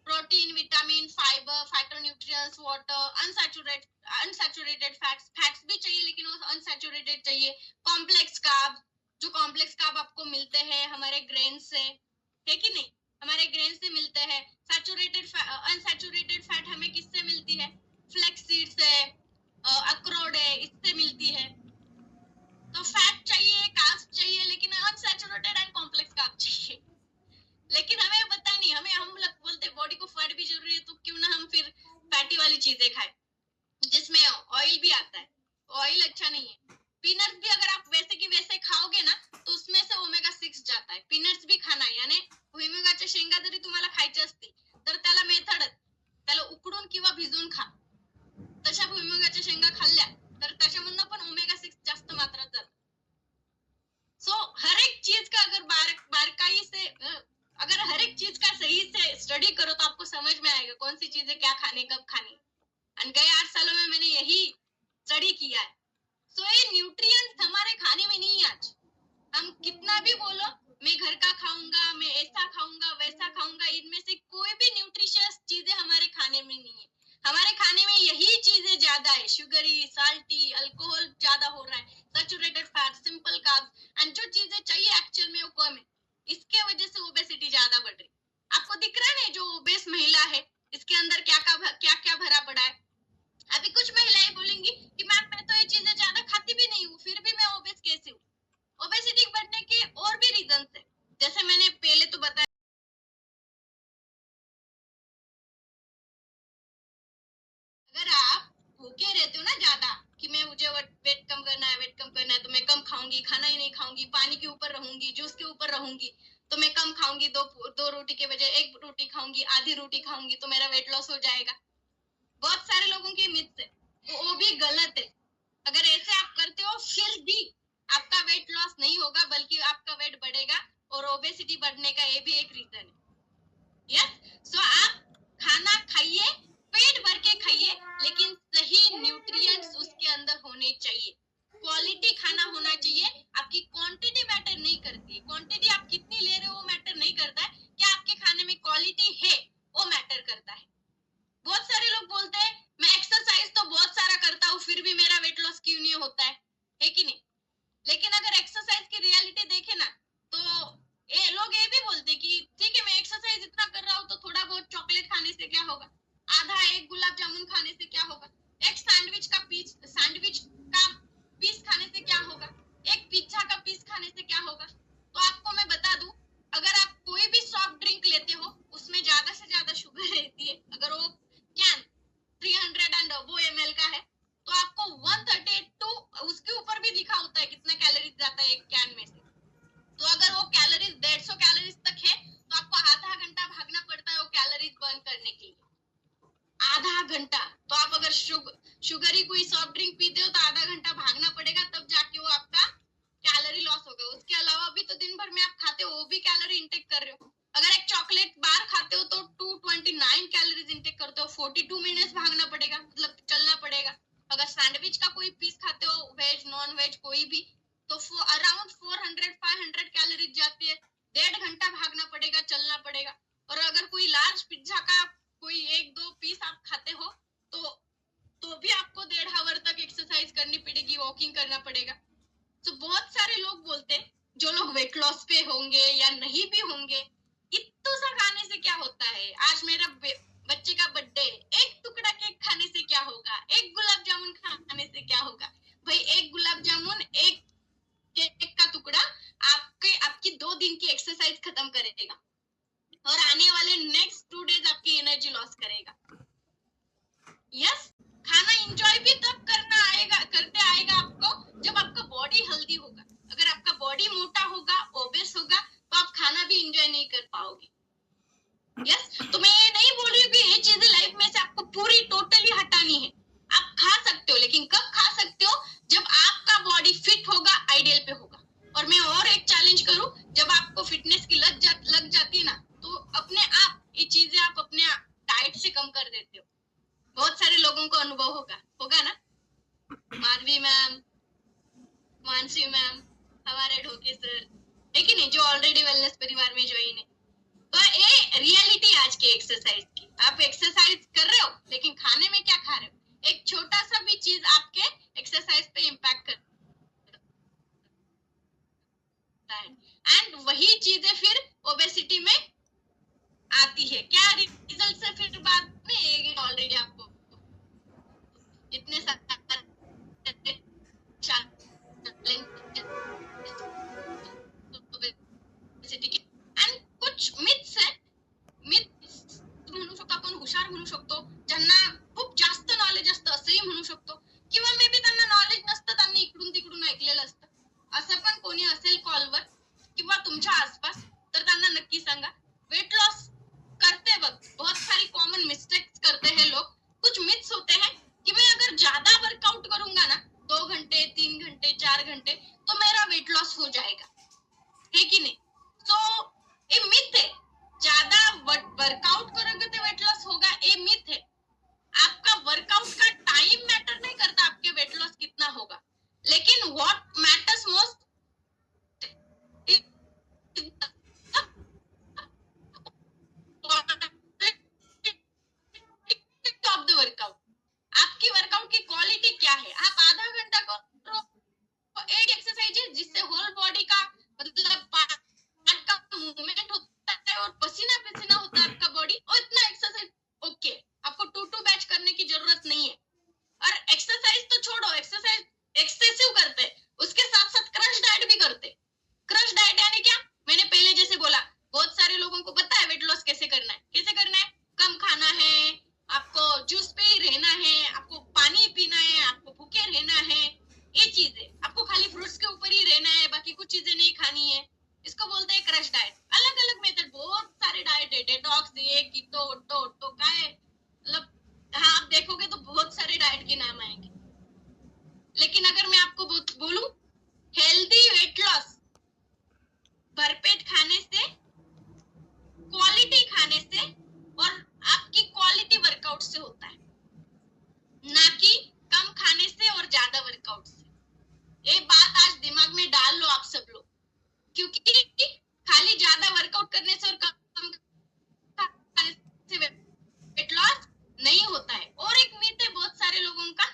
protein, vitamin, fibre, phytonutrients, water, unsaturated fats भी चाहिए, लेकिन वो अनसैचुरेटेड चाहिए। कॉम्प्लेक्स कार्ब, जो कॉम्प्लेक्स कार्ब आपको मिलते हैं हमारे ग्रेन से, है कि नहीं, हमारे ग्रेन से मिलते हैं। अनसैचुरेटेड फैट हमें किससे मिलती है, फ्लैक्स सीड से, अखरोट है, इससे मिलती है। तो फैट चाहिए, कार्ब्स चाहिए, लेकिन अनसैचुरेटेड एंड कॉम्प्लेक्स कार्ब चाहिए। लेकिन हमें पता नहीं, हम लोग बोलते बॉडी को फैट भी जरूरी है, तो क्यों ना हम फिर फैटी वाली चीजें खाएं जिसमें ऑयल भी आता है। ऑयल अच्छा नहीं है। पीनट्स भी अगर आप वैसे की वैसे खाओगे ना, तो उसमें से ओमेगा 6 जाता है। पीनट्स भी खाना, यानी भुईमुगाच्या शेंगा जरी तुम्हाला खायच्या असतील तर त्याला मेथड, त्याला उकडून किंवा भिजवून खा। तशा भुईमुगाच्या शेंगा खाल्ल्या तर त्याच्यामधनं पण ओमेगा 6 जास्त मात्रात जातं। सो हर एक चीज का अगर बारकाई से अगर हर एक चीज का सही से स्टडी करो तो आपको समझ में आएगा कौन सी चीजें क्या खाने, कब खानी। और गए 8 सालों में मैंने यही स्टडी किया है। सो ये न्यूट्रिएंट्स हमारे खाने में नहीं है। आज हम कितना भी बोलो मैं घर का खाऊंगा, मैं ऐसा खाऊंगा, वैसा खाऊंगा, इनमें से कोई भी न्यूट्रिशियस चीजें हमारे खाने में नहीं है। हमारे खाने में यही चीजें ज्यादा है, शुगरी, साल्टी, अल्कोहल ज्यादा हो रहा है, saturated fat, simple carbs, and जो चीजें चाहिए एक्चुअल में वो कम है। इसके वजह से ओबेसिटी ज्यादा बढ़ रही। आपको दिख रहा है ना, जो ओबेस महिला है इसके अंदर क्या भरा पड़ा है। अभी कुछ महिलाएं बोलेंगी कि मैम मैं तो ये चीजें ज्यादा खाती भी नहीं हूँ, फिर भी मैं ओबेस कैसे हूँ। ओबेसिटी बढ़ने के और भी रीजन है, जैसे मैंने पहले तो बताया, अगर आप भूखे रहते हो ना ज्यादा कि मुझे वेट कम करना है तो मैं कम खाऊंगी, खाना ही नहीं खाऊंगी, पानी के ऊपर रहूंगी, जूस के ऊपर रहूंगी, तो मैं कम खाऊंगी, दो रोटी के बजाय 1 रोटी खाऊंगी, आधी रोटी खाऊंगी तो मेरा वेट लॉस हो जाएगा। बहुत सारे लोगों के मिथ है, वो भी गलत है। अगर ऐसे आप करते हो फिर भी आपका वेट लॉस नहीं होगा, बल्कि आपका वेट बढ़ेगा, और ओबेसिटी बढ़ने का ये भी एक रीजन है। यस, सो आप खाना खाइए, पेट भर के खाइए, लेकिन सही न्यूट्रिएंट्स उसके अंदर होने चाहिए। क्वालिटी खाना होना चाहिए। आपकी क्वांटिटी मैटर नहीं करती, क्वांटिटी आप कितनी ले रहे हो वो मैटर नहीं करता है, क्या आपके खाने में क्वालिटी है वो मैटर करता है। बहुत सारे लोग बोलते हैं मैं एक्सरसाइज तो बहुत सारा करता हूँ फिर भी मेरा वेट लॉस क्यों नहीं होता है कि नहीं। लेकिन अगर एक्सरसाइज की रियलिटी देखे ना, तो लोग ये भी बोलते कि ठीक है मैं एक्सरसाइज इतना कर रहा हूँ तो थोड़ा बहुत चॉकलेट खाने से क्या होगा, आधा 1 गुलाब जामुन खाने से क्या होगा, एक सैंडविच का पीस खाने से क्या होगा, एक पिज्जा का पीस खाने से क्या होगा। तो आपको मैं बता दूं, अगर आप कोई भी सॉफ्ट ड्रिंक लेते हो उसमें ज्यादा से ज्यादा शुगर रहती है। अगर वो कैन 300 एंड वो ml का है तो आपको 132 उसके ऊपर भी लिखा होता है कितना कैलोरीज जाता है एक कैन में से। तो अगर वो कैलोरीज 150 कैलोरीज तक है तो आपको आधा घंटा भागना पड़ता है वो कैलोरीज बर्न करने के लिए, आधा घंटा। तो आप अगर शुगरी कोई सॉफ्ट ड्रिंक पीते हो तो आधा घंटा भागना पड़ेगा, तब जाके वो आपका कैलोरी लॉस होगा। उसके अलावा भी तो दिन भर में आप खाते वो भी कैलोरी इंटेक कर रहे हो। अगर एक चॉकलेट बार खाते हो तो 229 कैलोरीज इंटेक करते हो, 42 मिनट्स भागना पड़ेगा, मतलब चलना पड़ेगा। अगर सैंडविच का कोई पीस खाते हो, वेज नॉन वेज कोई भी, तो अराउंड 400-500 कैलोरीज जाती है, 1.5 घंटा भागना पड़ेगा, चलना पड़ेगा। और अगर कोई लार्ज पिज्जा का कोई 1-2 पीस आप खाते हो तो भी आपको 1.5 आवर तक एक्सरसाइज करनी पड़ेगी, वॉकिंग करना पड़ेगा। तो बहुत सारे लोग बोलते हैं, जो लोग वेट लॉस पे होंगे या नहीं भी होंगे, इतना सा खाने से क्या होता है, आज मेरा बच्चे का बर्थडे, एक टुकड़ा केक खाने से क्या होगा, एक गुलाब जामुन खाने से क्या होगा। भाई एक गुलाब जामुन, एक केक का टुकड़ा आपकी 2 दिन की एक्सरसाइज खत्म करेगा और आने वाले नेक्स्ट 2 डेज आपकी एनर्जी लॉस करेगा। यस, खाना एंजॉय भी तब करते आएगा आपको जब आपका बॉडी हेल्दी होगा। अगर आपका बॉडी मोटा होगा, ओबेस होगा, तो आप खाना भी एंजॉय नहीं कर पाओगे। यस, तो मैं ये नहीं बोल रही हूँ कि ये चीजें लाइफ में से आपको पूरी टोटली हटानी है। आप खा सकते हो, लेकिन कब खा सकते हो, जब आपका बॉडी फिट होगा, आइडियल पे होगा। और मैं और एक चैलेंज करूँ, जब आपको फिटनेस की लग जाती है ना, तो अपने आप ये चीजें आप अपने डाइट से कम कर देते हो। बहुत सारे लोगों को अनुभव होगा ना, माधवी मैम, मानसी मैम, हमारे ढोके सर, लेकिन नहीं, जो ऑलरेडी वेलनेस परिवार में ज्वाइन है। तो ये रियलिटी आज के एक्सरसाइज की, आप एक्सरसाइज कर रहे हो लेकिन खाने में क्या खा रहे हो, एक छोटा सा भी चीज आपके एक्सरसाइज पे इम्पैक्ट करता है, एंड वही चीजें फिर ओबेसिटी में आती है। क्या रिजल्ट है फिर बाद में, ऑलरेडी आपको इतने सारे कुछ मिथ्स है, मिथ्स म्हणू शकतो आपण, हुशार म्हणू शकतो, ज्यांना खूप जास्त नॉलेज असतं असंही म्हणू शकतो, किंवा मे बी त्यांना नॉलेज नसतं, त्यांनी इकडून तिकडून ऐकलेलं असतं, असं पण कोणी असेल कॉलवर किंवा तुमच्या आसपास, तर त्यांना नक्की सांगा। वेट लॉस करते वक्त बहुत सारी कॉमन मिस्टेक्स करते हैं लोग। कुछ मिथ्स होते हैं कि मैं अगर ज्यादा वर्कआउट करूंगा ना, 2 घंटे 3 घंटे 4 घंटे, तो मेरा वेट लॉस हो जाएगा, है कि नहीं। तो ये मिथ है, ज्यादा वर्कआउट करोगे तो वेट लॉस होगा, ये मिथ है। आपका वर्कआउट का टाइम मैटर नहीं करता आपके वेट लॉस कितना होगा, लेकिन what matters most of the workout, आपकी वर्कआउट की क्वालिटी क्या है। आप आधा घंटा करो, एक एक्सरसाइज है जिससे होल बॉडी का मतलब पार्ट का मूवमेंट होता है और पसीना पसीना होता है आपका बॉडी, और इतना एक्सरसाइज ओके, आपको 2 बैच करने की जरूरत नहीं है। और एक्सरसाइज तो छोड़ो, एक्सरसाइज एक्सेसिव करते, उसके साथ साथ क्रश डाइट भी करते। क्रश डाइट यानी क्या, मैंने पहले जैसे बोला, बहुत सारे लोगों को पता है वेट लॉस कैसे करना है। कैसे करना है, कम खाना है, आपको जूस पे ही रहना है, आपको पानी पीना है, आपको भूखे रहना है, ये चीजें, आपको खाली फ्रूट्स के ऊपर ही रहना है, बाकी कुछ चीजें नहीं खानी है, इसको बोलते हैं क्रश डाइट। अलग अलग मेथड, बहुत सारे डाइट है, डेटॉक्स, ये कीटो, ओटो का है, मतलब हाँ आप देखोगे तो बहुत सारे डाइट के नाम आएंगे। लेकिन अगर मैं आपको बोलूं, हेल्दी वेट लॉस भरपेट खाने से, क्वालिटी खाने से और आपकी क्वालिटी वर्कआउट से होता है, ना कि कम खाने से और ज्यादा वर्कआउट से। ये बात आज दिमाग में डाल लो आप सब लोग, क्योंकि खाली ज्यादा वर्कआउट करने से और कम खाने से वेट लॉस नहीं होता है। और एक मिथ है बहुत सारे लोगों का,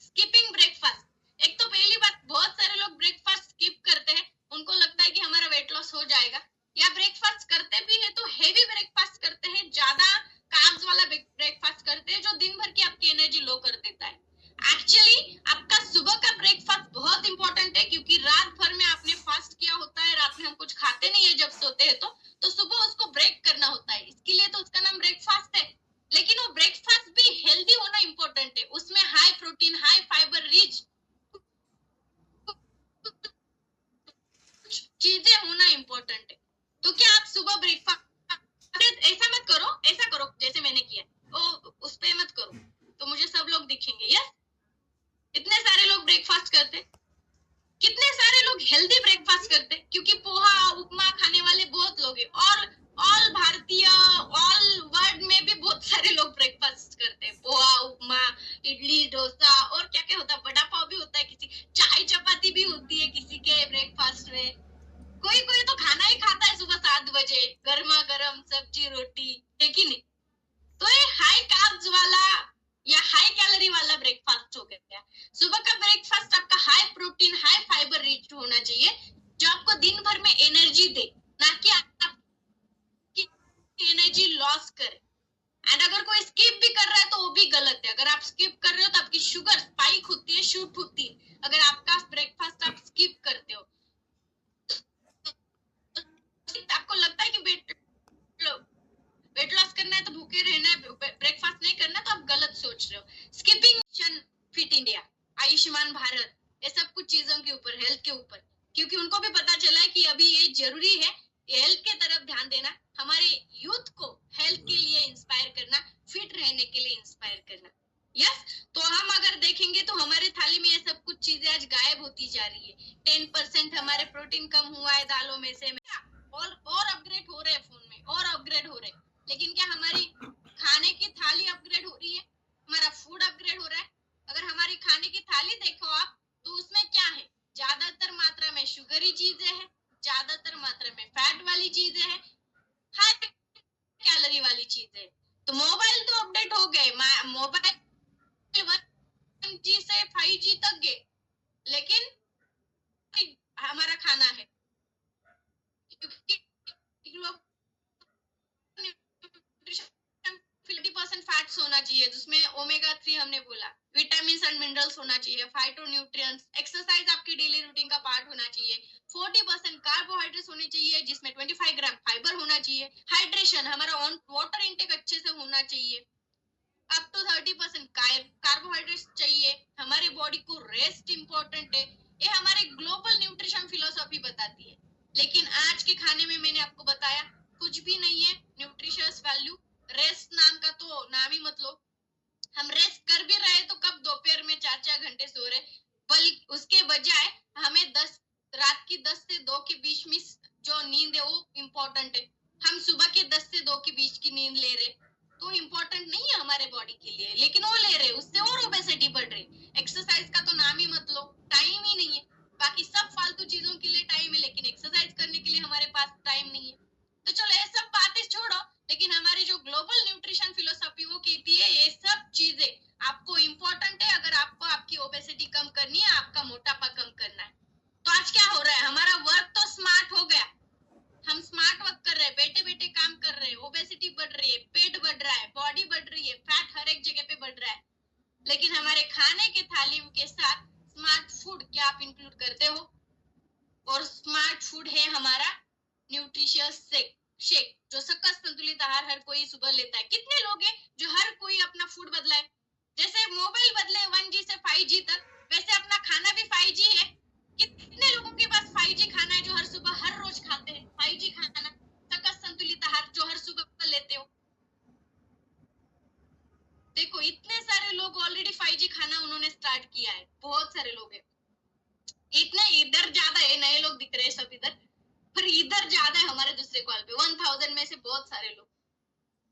स्किपिंग ब्रेकफास्ट। एक तो पहली बात, बहुत सारे लोग ब्रेकफास्ट स्किप करते हैं, उनको लगता है कि हमारा वेट लॉस हो जाएगा, या ब्रेकफास्ट करते भी है तो हेवी ब्रेकफास्ट करते हैं, ज्यादा कार्ब्स वाला ब्रेकफास्ट करते हैं, जो दिन भर की आपकी एनर्जी लो कर देता है। एक्चुअली आपका सुबह का ब्रेकफास्ट बहुत इंपॉर्टेंट है, क्योंकि रात भर में आपने फास्ट किया होता है, रात में हम कुछ खाते नहीं है जब सोते हैं, तो सुबह उसको ब्रेक करना होता है, इसके लिए तो उसका नाम ब्रेकफास्ट है। लेकिन वो ब्रेकफास्ट भी हेल्दी होना इंपॉर्टेंट है, उसमें high protein, high fibre rich चीजें होना इंपॉर्टेंट है। तो क्या आप सुबह ब्रेकफास्ट, ऐसा मत करो, ऐसा करो जैसे मैंने किया, उस पे मत करो, तो मुझे सब लोग दिखेंगे। यस, इतने सारे लोग ब्रेकफास्ट करते, कितने सारे लोग लोग हेल्दी ब्रेकफास्ट करते हैं, क्योंकि पोहा उपमा खाने वाले बहुत लोग हैं, और ऑल भारतीय ऑल वर्ल्ड में भी बहुत सारे लोग ब्रेकफास्ट करते हैं, पोहा उपमा इडली डोसा और क्या क्या होता है, वड़ा पाव भी होता है, किसी चाय चपाती भी होती है किसी के ब्रेकफास्ट में। कोई कोई तो खाना ही खाता है सुबह 7 बजे, गर्मा गर्म सब्जी रोटी, है कि नहीं? तो ये हाई कार्ब्स वाला या हाई कैलोरी वाला ब्रेकफास्ट हो गया। सुबह का ब्रेकफास्ट आपका high protein high fibre rich होना चाहिए, जो आपको दिन भर में एनर्जी दे, ना कि आपकी एनर्जी लॉस करे। एंड अगर कोई स्किप भी कर रहा है तो वो भी गलत है। अगर आप स्किप कर रहे हो तो आपकी शुगर स्पाइक होती है, शूट होती है, अगर आपका ब्रेकफास्ट आप स्किप करते हो। आपको लगता है कि वेट लॉस करना है तो भूखे रहना है, ब्रेकफास्ट नहीं करना, तो आप गलत सोच रहे हो। Skipping fit India, Ayushman Bharat, ये सब कुछ चीजों के ऊपर, हेल्थ के ऊपर, क्योंकि उनको भी पता चला है कि अभी ये जरूरी है, हेल्थ के तरफ ध्यान देना, हमारे यूथ को हेल्थ के लिए इंस्पायर करना, फिट रहने के लिए इंस्पायर करना। यस, तो हम अगर देखेंगे तो हमारे थाली में ये सब कुछ चीजें आज गायब होती जा रही है। 10% हमारे प्रोटीन कम हुआ है दालों में से, और अपग्रेड हो रहे हैं फोन में, और अपग्रेड हो रहे हैं, लेकिन क्या हमारी खाने की थाली अपग्रेड हो रही है? हमारा फूड अपग्रेड हो रहा है? अगर हमारी खाने की थाली देखो आप, तो उसमें क्या है? ज्यादातर मात्रा में शुगरी चीजें हैं, ज्यादातर मात्रा में फैट वाली चीजें हैं, हाई कैलोरी वाली चीजें। तो मोबाइल तो अपडेट हो गए, मोबाइल 1G से 5G तक गए, लेकिन हमारा खाना है, क्योंकि 50% फैट्स होना चाहिए, जिसमें ओमेगा 3 हमने बोला, विटामिन एंड मिनरल्स होना चाहिए, फाइटोन्यूट्रिएंट्स, एक्सरसाइज आपकी डेली रूटीन का पार्ट होना चाहिए, 40% कार्बोहाइड्रेट्स होने चाहिए, जिसमें 25 ग्राम फाइबर होना चाहिए, हाइड्रेशन, हमारा वाटर इंटेक अच्छे से होना चाहिए, अप टू 30% कार्बोहाइड्रेट्स चाहिए, हमारे बॉडी को रेस्ट इंपॉर्टेंट है। ये हमारे ग्लोबल न्यूट्रिशन फिलोसॉफी बताती है, लेकिन आज के खाने में मैंने आपको बताया कुछ भी नहीं है न्यूट्रिशियस वैल्यू। रेस्ट नाम का तो नाम ही मत लो। हम रेस्ट कर भी रहे तो कब दोपहर में 4-4 घंटे सो रहे, बल्कि उसके बजाय हमें रात की 10 से 2 के बीच में जो नींद है वो इम्पोर्टेंट है। हम सुबह के 10 से 2 के बीच की नींद ले रहे तो इम्पोर्टेंट नहीं है हमारे बॉडी के लिए, लेकिन वो ले रहे, उससे और ओबेसिटी बढ़ रही। एक्सरसाइज का तो नाम ही मत लो, टाइम ही नहीं है। बाकी सब फालतू चीजों के लिए टाइम है, लेकिन एक्सरसाइज करने के लिए हमारे पास टाइम नहीं है। तो चलो ये सब बातें छोड़ो, लेकिन हमारी जो ग्लोबल न्यूट्रिशन फिलोसॉफी वो कहती है ये सब चीजें आपको इम्पोर्टेंट है अगर आपको आपकी ओबेसिटी कम करनी है, आपका मोटापा कम करना है। तो आज क्या हो रहा है, हमारा वर्क तो स्मार्ट हो गया, हम स्मार्ट वर्क कर रहे हैं, बैठे बैठे काम कर रहे हैं, ओबेसिटी बढ़ रही है, पेट बढ़ रहा है, बॉडी बढ़ रही है, फैट हर एक जगह पे बढ़ रहा है, लेकिन हमारे खाने के थाली के साथ स्मार्ट फूड क्या आप इंक्लूड करते हो? और स्मार्ट फूड है हमारा न्यूट्रिशियस शेक, जो सकस संतुलित आहार हर कोई सुबह लेता है। कितने लोग हैं जो हर कोई अपना फूड बदलाए? जैसे मोबाइल बदले 1G से 5G तक, वैसे अपना खाना भी 5G है। कितने लोगों के पास 5G खाना है जो हर सुबह हर रोज खाते हैं? 5G खाना, सकस संतुलित आहार जो हर सुबह लेते हो। देखो इतने सारे लोग ऑलरेडी 5G खाना उन्होंने स्टार्ट किया है, बहुत सारे लोग हैं। इतने इधर ज्यादा है, नए लोग दिख रहे हैं सब इधर, पर इधर ज्यादा है हमारे दूसरे कॉल पे 1000 में से बहुत सारे लोग।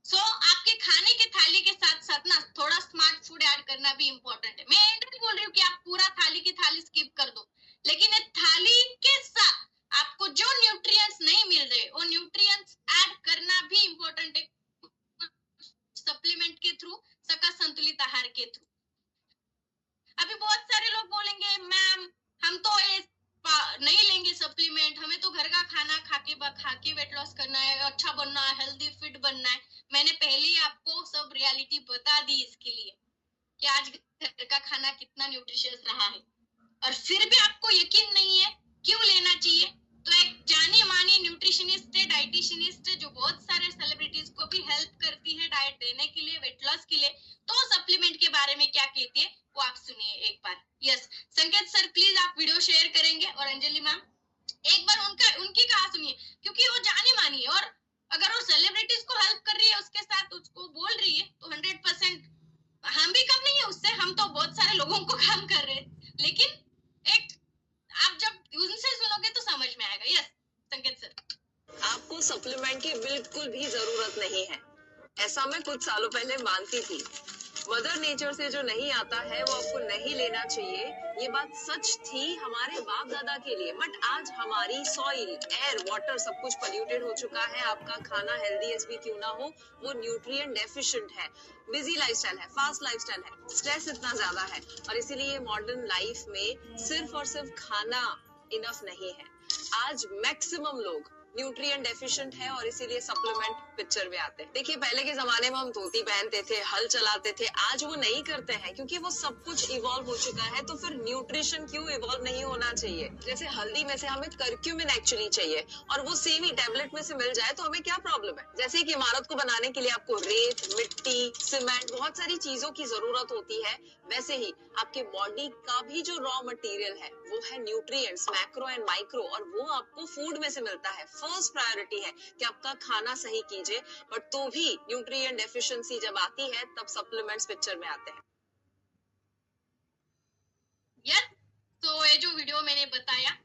सो आपके खाने के थाली के साथ साथ ना थोड़ा स्मार्ट फूड ऐड करना भी इम्पोर्टेंट है। मैं नहीं बोल रही हूँ कि आप पूरा थाली की थाली स्किप कर दो, लेकिन ये थाली के साथ आपको जो न्यूट्रिएंट्स नहीं मिल रहे वो न्यूट्रिएंट्स ऐड करना भी इम्पोर्टेंट है, सप्लीमेंट के थ्रू, सकस संतुलित आहार के थ्रू। अभी बहुत सारे लोग बोलेंगे मैम हम तो नहीं लेंगे सप्लीमेंट, हमें तो घर का खाना खा के वेट लॉस करना है, अच्छा बनना है, हेल्दी फिट बनना है। मैंने पहले ही आपको सब रियलिटी बता दी इसके लिए कि आज घर का खाना कितना न्यूट्रिशियस रहा है, और फिर भी आपको यकीन नहीं है क्यों लेना चाहिए। तो एक जानी मानी न्यूट्रिशनिस्ट है, डाइटिशियनिस्ट है, जो बहुत सारे सेलिब्रिटीज को भी हेल्प करती है डाइट देने के लिए, वेट लॉस के लिए, तो सप्लीमेंट के बारे में क्या कहती है वो आप सुनिए एक बार। यस संकेत सर प्लीज आप वीडियो शेयर करेंगे, और अंजलि मैम एक बार उनकी कहा सुनिए, क्योंकि वो जानी मानी है, और अगर वो सेलिब्रिटीज को हेल्प कर रही है उसके साथ उसको बोल रही है तो 100% हम भी कम नहीं है उससे, हम तो बहुत सारे लोगों को काम कर रहे हैं। लेकिन एक आप जब उनसे बिल्कुल भी जरूरत नहीं है। ऐसा मैं कुछ सालों पहले मानती थी। मदर नेचर से जो नहीं आता है वो आपको नहीं लेना चाहिए, ये बात सच थी हमारे बाप दादा के लिए। बट आज हमारी सॉइल, एयर, वाटर सब कुछ पोल्यूटेड हो चुका है। आपका खाना हेल्दी एस भी क्यों ना हो, वो न्यूट्रिएंट डेफिशिएंट है। बिजी लाइफस्टाइल है, फास्ट लाइफस्टाइल है, स्ट्रेस इतना ज्यादा है, और इसीलिए मॉडर्न लाइफ में सिर्फ और सिर्फ खाना इनफ नहीं है। आज मैक्सिमम लोग न्यूट्रिएंट डेफिशिएंट है और इसीलिए सप्लीमेंट पिक्चर में आते हैं। देखिए पहले के जमाने में हम धोती पहनते थे, हल चलाते थे, आज वो नहीं करते हैं क्योंकि वो सब कुछ इवॉल्व हो चुका है। तो फिर न्यूट्रिशन क्यों इवॉल्व नहीं होना चाहिए? जैसे हल्दी में से हमें करक्यूमिन एक्चुअली चाहिए और वो सेम ही टैबलेट में से मिल जाए तो हमें क्या प्रॉब्लम है? जैसे एक इमारत को बनाने के लिए आपको रेत, मिट्टी, सीमेंट, बहुत सारी चीजों की जरूरत होती है, वैसे ही आपके बॉडी का भी जो रॉ मटेरियल है वो है न्यूट्रिएंट्स, मैक्रो एंड माइक्रो, और वो आपको फूड में से मिलता है। फर्स्ट प्रायोरिटी है कि आपका खाना सही कीजिए, बट तो भी न्यूट्रिएंट डेफिशिएंसी जब आती है तब सप्लीमेंट्स पिक्चर में आते हैं। यस, तो ये जो वीडियो मैंने बताया,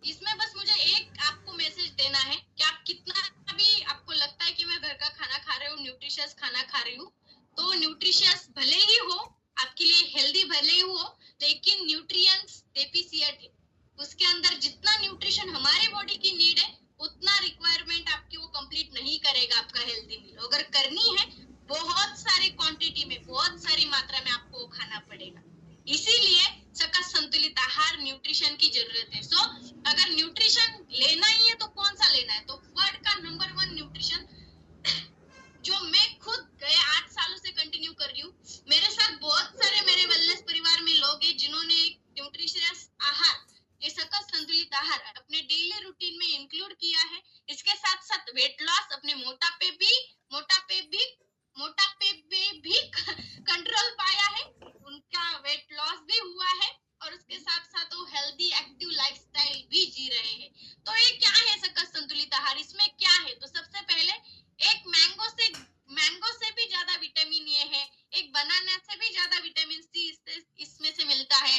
इसमें बस मुझे एक आपको मैसेज देना है कि आप कितना भी आपको लगता है कि मैं घर का खाना खा रही हूँ, न्यूट्रिशियस खाना खा रही हूँ, तो न्यूट्रिशियस भले ही हो, आपके लिए हेल्दी भले ही हो, लेकिन न्यूट्रिएंट्स डेफिशिएंट है। उसके अंदर जितना न्यूट्रिशन हमारे बॉडी की नीड है, उतना रिक्वायरमेंट आपकी वो कंप्लीट नहीं करेगा आपका हेल्दी मील। अगर करनी है, बहुत सारी क्वांटिटी में, बहुत सारी मात्रा में आपको खाना पड़ेगा। इसीलिए सकस संतुलित आहार न्यूट्रिशन की जरूरत है। सो अगर न्यूट्रिशन लेना ही है तो कौन सा लेना है? तो वर्ल्ड का नंबर 1 न्यूट्रिशन जो मैं खुद गए 8 सालों से कंटिन्यू कर रही हूँ, मेरे साथ बहुत सारे मेरे वेलनेस परिवार में लोग हैं जिन्होंने एक न्यूट्रिशियस आहार, ये सकस संतुलित आहार अपने डेली रूटीन में इंक्लूड किया है। इसके साथ साथ वेट लॉस, अपने मोटापे भी कंट्रोल पाया है, उनका वेट लॉस भी हुआ है, और उसके साथ साथ वो हेल्दी एक्टिव लाइफस्टाइल भी जी रहे हैं। तो ये क्या है सकस संतुलित आहार? इसमें क्या है? तो सबसे पहले एक मैंगो से भी ज्यादा विटामिन ए है, एक बनाना से भी ज्यादा विटामिन सी इसमें से मिलता है,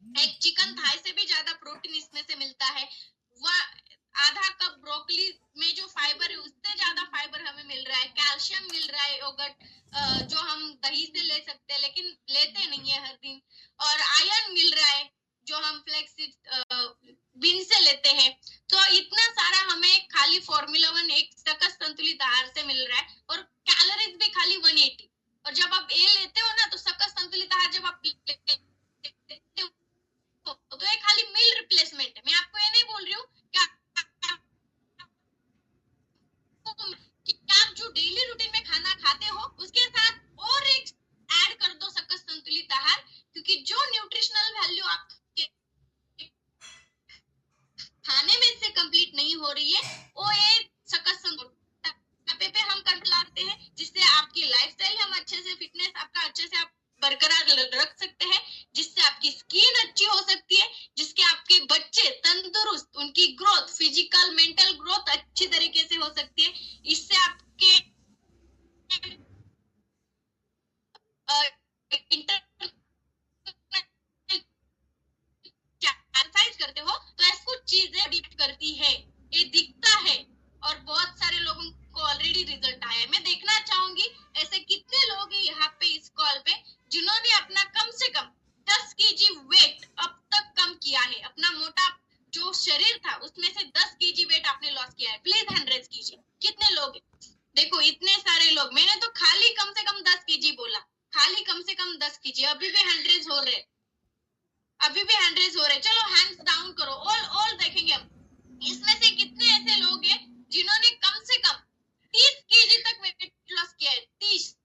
एक चिकन थाई से भी ज्यादा प्रोटीन इसमें से मिलता है, आधा कप ब्रोकली में जो फाइबर है उससे ज्यादा फाइबर हमें मिल रहा है, कैल्शियम मिल रहा है, योगर्ट जो हम दही से ले सकते हैं लेकिन लेते नहीं है हर दिन, और आयरन मिल रहा है जो हम फ्लैक्सीड बीन से लेते हैं। तो इतना सारा हमें खाली फॉर्मूला 1 एक सकस संतुलित आहार से मिल रहा है, और कैलोरीज भी खाली 180। और जब आप ये लेते हो ना, तो सकस संतुलित आहार जब आप लेते हो तो ये खाली मील रिप्लेसमेंट है। मैं आपको ये नहीं बोल रही हूँ कि आप जो डेली रूटीन में खाना खाते हो उसके साथ और एक ऐड कर दो सकस संतुलित आहार, क्योंकि जो न्यूट्रिशनल वैल्यू आपके खाने में से कंप्लीट नहीं हो रही है, वो ये सकस संतुलित पे हम कर लाते हैं, जिससे आपकी लाइफस्टाइल हम अच्छे से, फिटनेस आपका अच्छे से आप बरकरार रख सकते हैं, जिससे आपकी स्किन अच्छी हो सकती है, जिसके आपके बच्चे तंदुरुस्त, उनकी ग्रोथ, फिजिकल मेंटल ग्रोथ अच्छी तरीके से हो सकती है। इससे आपके एक्सरसाइज करते हो तो ऐसी कुछ चीजें डिपेंड करती है, ये दिखता है, और बहुत सारे लोगों को ऑलरेडी रिजल्ट आया है। मैं देखना चाहूंगी ऐसे कितने लोग हैं यहाँ पे इस कॉल पे जिन्होंने अपना कम से कम 10 केजी वेट अब तक कम किया है। अपना मोटा जो शरीर था उसमें से 10 केजी वेट आपने लॉस किया है। प्लीज 100 कीजिए। कितने लोग हैं? देखो इतने सारे लोग। मैंने तो खाली कम से कम 10 केजी बोला, खाली कम से कम 10 कीजिए। अभी भी 100 हो रहे, अभी भी 100 हो रहे। चलो हैंड्स डाउन करो, ऑल देखेंगे हम। इसमें से कितने ऐसे लोग हैं जिन्होंने कम से कम 30 केजी तक वेट लॉस किया है? 30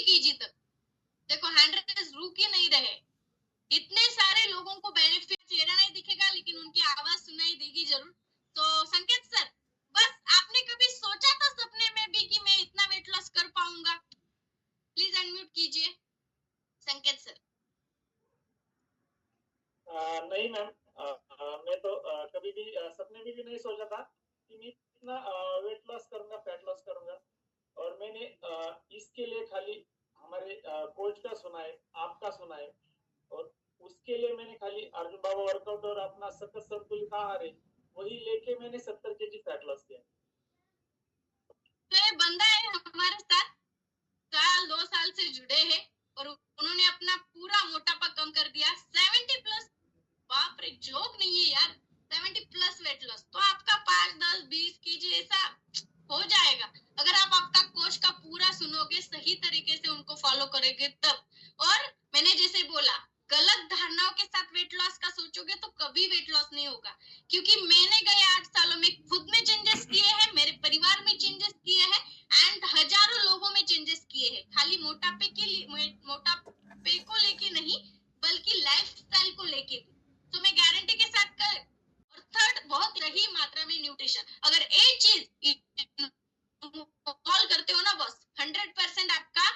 केजी तक। देखो 100 रुक ही नहीं रहे। इतने सारे लोगों को बेनिफिट, चेहरा नहीं दिखेगा लेकिन उनकी आवाज सुनाई देगी जरूर। तो संकेत सर, बस आपने कभी सोचा था सपने में भी कि मैं इतना वेट लॉस कर पाऊंगा? प्लीज अनम्यूट कीजिए संकेत सर। नहीं मैम, मैं तो कभी भी सपने में भी नहीं सोचा था कि मैं इतना वेट लॉस करूंगा, फैट लॉस करूंगा। और मैंने इसके लिए खाली हमारे कोच का सुना है, आपका सुना है, और उसके लिए मैंने खाली अर्जुन बाबा वर्कआउट और अपना सकस संतुलित आहार है वही लेके मैंने 70 केजी फैट लॉस किया। बंदा है हमारे साथ, 2 साल से जुड़े हैं और उन्होंने अपना पूरा मोटापा कम कर दिया, 70+। बाप रे, जोक नहीं है यार, 70+ वेट लॉस। तो आपका 5, 10, 20 kg ऐसा हो जाएगा अगर आप आपका कोच का पूरा सुनोगे, सही तरीके से उनको फॉलो करोगे तब। और मैंने जैसे बोला, गलत धारणाओं के साथ वेट लॉस का सोचोगे तो कभी वेट लॉस नहीं होगा, क्योंकि मैंने गए 8 सालों में खुद में चेंजेस किए हैं, मेरे परिवार में चेंजेस किए हैं एंड हजारों लोगों में चेंजेस किए हैं। खाली मोटापे को लेके नहीं, बल्कि लाइफस्टाइल को लेके भी। तो मैं गारंटी के साथ कर। और थर्ड, बहुत रही मात्रा में न्यूट्रिशन। अगर एक चीज फॉलो करते हो ना बॉस, 100% आपका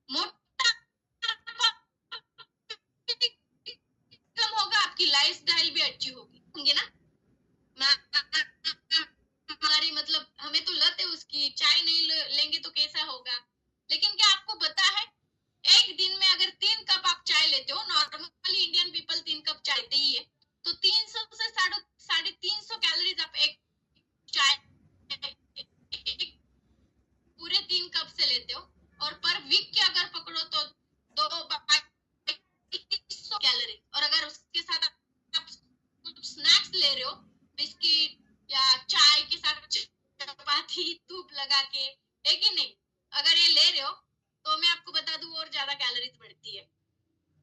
मोटा कम होगा, आपकी लाइफस्टाइल भी अच्छी होगी ना। हमारी मतलब हमें तो लत है उसकी, चाय नहीं लेंगे तो कैसा होगा। लेकिन क्या आपको पता है, एक दिन में अगर 3 कप आप चाय लेते हो, नॉर्मली इंडियन पीपल 3 कप चाय लेते ही है, तो 300 से 350 कैलोरीज आप एक चाय पूरे 3 कप से लेते हो। और पर वीक के अगर पकड़ो तो 200 कैलोरी। और अगर उसके साथ आप स्नैक्स ले रहे हो, बिस्किट या चाय के साथ चपाती धूप लगा के, है कि नहीं, अगर ये ले रहे हो तो मैं आपको बता दूं और ज्यादा कैलोरीज बढ़ती है।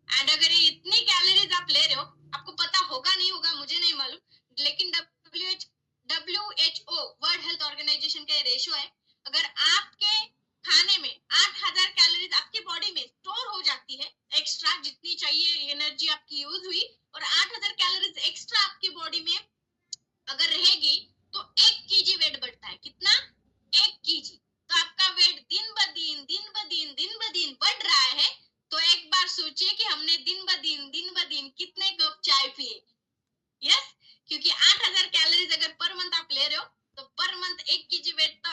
एंड अगर ये इतनी कैलोरीज आप ले रहे हो, आपको पता होगा नहीं होगा मुझे नहीं मालूम, लेकिन WHO वर्ल्ड हेल्थ ऑर्गेनाइजेशन का रेशियो है, अगर आपके खाने में 8000 कैलोरीज आपकी बॉडी में स्टोर हो जाती है एक्स्ट्रा, जितनी चाहिए एनर्जी आपकी यूज हुई, और 8000 कैलोरीज एक्स्ट्रा आपकी बॉडी में अगर रहेगी तो 1 kg वेट बढ़ता है। कितना? 1 kg। तो आपका वेट दिन ब दिन बढ़ रहा है। तो एक बार सोचिए कि हमने दिन ब दिन कितने कप चाय पिए। यस, क्योंकि 8000 कैलोरीज अगर पर मंथ आप ले रहे हो तो पर मंथ 1 kg वेट तो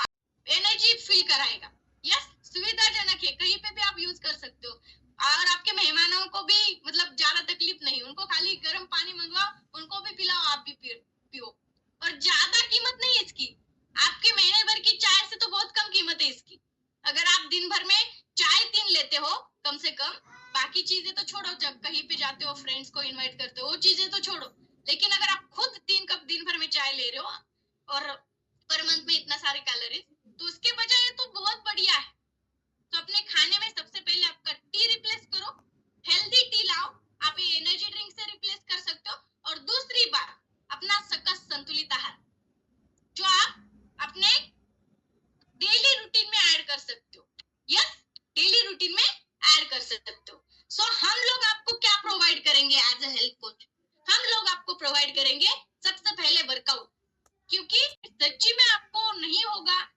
एनर्जी फील कराएगा। यस, सुविधाजनक है, कहीं पे भी आप यूज कर सकते हो। और आपके मेहमानों को भी मतलब ज्यादा तकलीफ नहीं, उनको खाली गर्म पानी मंगवाओ, उनको भी पिलाओ, आप भी पियो। और ज्यादा कीमत नहीं है इसकी, आपके महीने भर की चाय से तो बहुत कम कीमत है इसकी। अगर आप दिन भर में चाय 3 लेते हो कम से कम, बाकी चीजें तो छोड़ो, जब कहीं पे जाते हो फ्रेंड्स को इनवाइट करते हो वो चीजें तो छोड़ो, लेकिन अगर आप खुद 3 कप दिन भर में चाय ले रहे हो और पर मंथ में इतना सारे कैलोरीज, तो उसके बजाय तो बहुत बढ़िया है। तो अपने खाने में सबसे पहले आपका टी रिप्लेस करो, हेल्दी टी लाओ, आप ये एनर्जी ड्रिंक से रिप्लेस कर सकते हो। और दूसरी बात, अपना सकस संतुलित आहार जो आप अपने डेली रूटीन में ऐड कर सकते हो। यस, डेली रूटीन में ऐड कर सकते हो। सो हम लोग आपको क्या प्रोवाइड करेंगे एज अ हेल्थ कोच? हम लोग आपको प्रोवाइड करेंगे सबसे पहले वर्कआउट, क्योंकि सच्ची में आपको नहीं होगा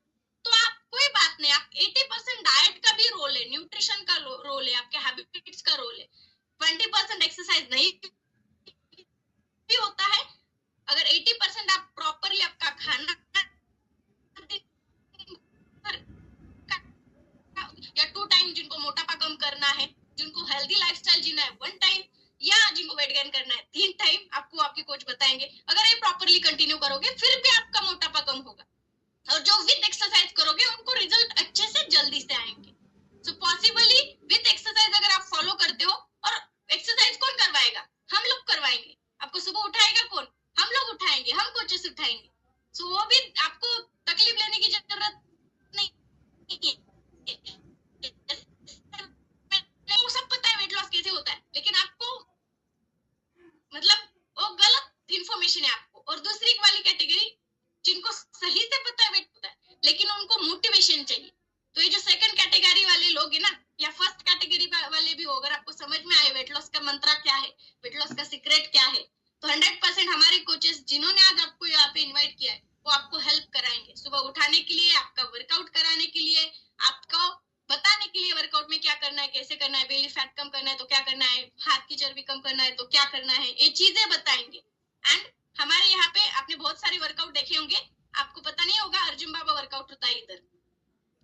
तो आप कोई बात नहीं, आप 80% डाइट का भी रोल है, न्यूट्रिशन का रोल है, आपके हैबिट्स का रोल है, 20% एक्सरसाइज नहीं भी होता है। अगर 80% आप प्रॉपरली आपका खाना या 2 टाइम, जिनको मोटापा कम करना है, जिनको हेल्दी लाइफस्टाइल जीना है 1 टाइम, या जिनको वेट गेन करना है 3 टाइम, आपको आपके कोच बताएंगे। अगर ये प्रॉपरली कंटिन्यू करोगे फिर भी आपका मोटापा कम होगा। और जो विद एक्सरसाइज करोगे उनको रिजल्ट अच्छे से जल्दी से आएंगे। सो पॉसिबली विद एक्सरसाइज अगर आप फॉलो करते हो, और एक्सरसाइज कौन करवाएगा? हम लोग करवाएंगे। आपको सुबह उठाएगा कौन? हम लोग उठाएंगे, हम कोचेस उठाएंगे। सो वो भी आपको तकलीफ लेने की जरूरत नहीं है। वो सब पता है वेट लॉस कैसे होता है, लेकिन आपको मतलब वो गलत इंफॉर्मेशन है आपको। और दूसरी वाली कैटेगरी, जिनको सही से पता है वेट होता है लेकिन उनको मोटिवेशन चाहिए, तो ये जो सेकंड कैटेगरी वाले लोग है ना, या फर्स्ट कैटेगरी वाले भी हो, अगर आपको समझ में आए वेट लॉस का मंत्र क्या है, वेट लॉस का सीक्रेट क्या है, तो 100% हमारे कोचेस जिन्होंने आज आपको यहाँ पे इन्वाइट किया है वो आपको हेल्प कराएंगे। सुबह उठाने के लिए, आपका वर्कआउट कराने के लिए, आपको बताने के लिए वर्कआउट में क्या करना है, कैसे करना है, बेली फैट कम करना है तो क्या करना है, हाथ की चर्बी कम करना है तो क्या करना है, ये चीजें बताएंगे। एंड हमारे यहाँ पे आपने बहुत सारे वर्कआउट देखे होंगे, आपको पता नहीं होगा अर्जुन बाबा वर्कआउट होता है इधर।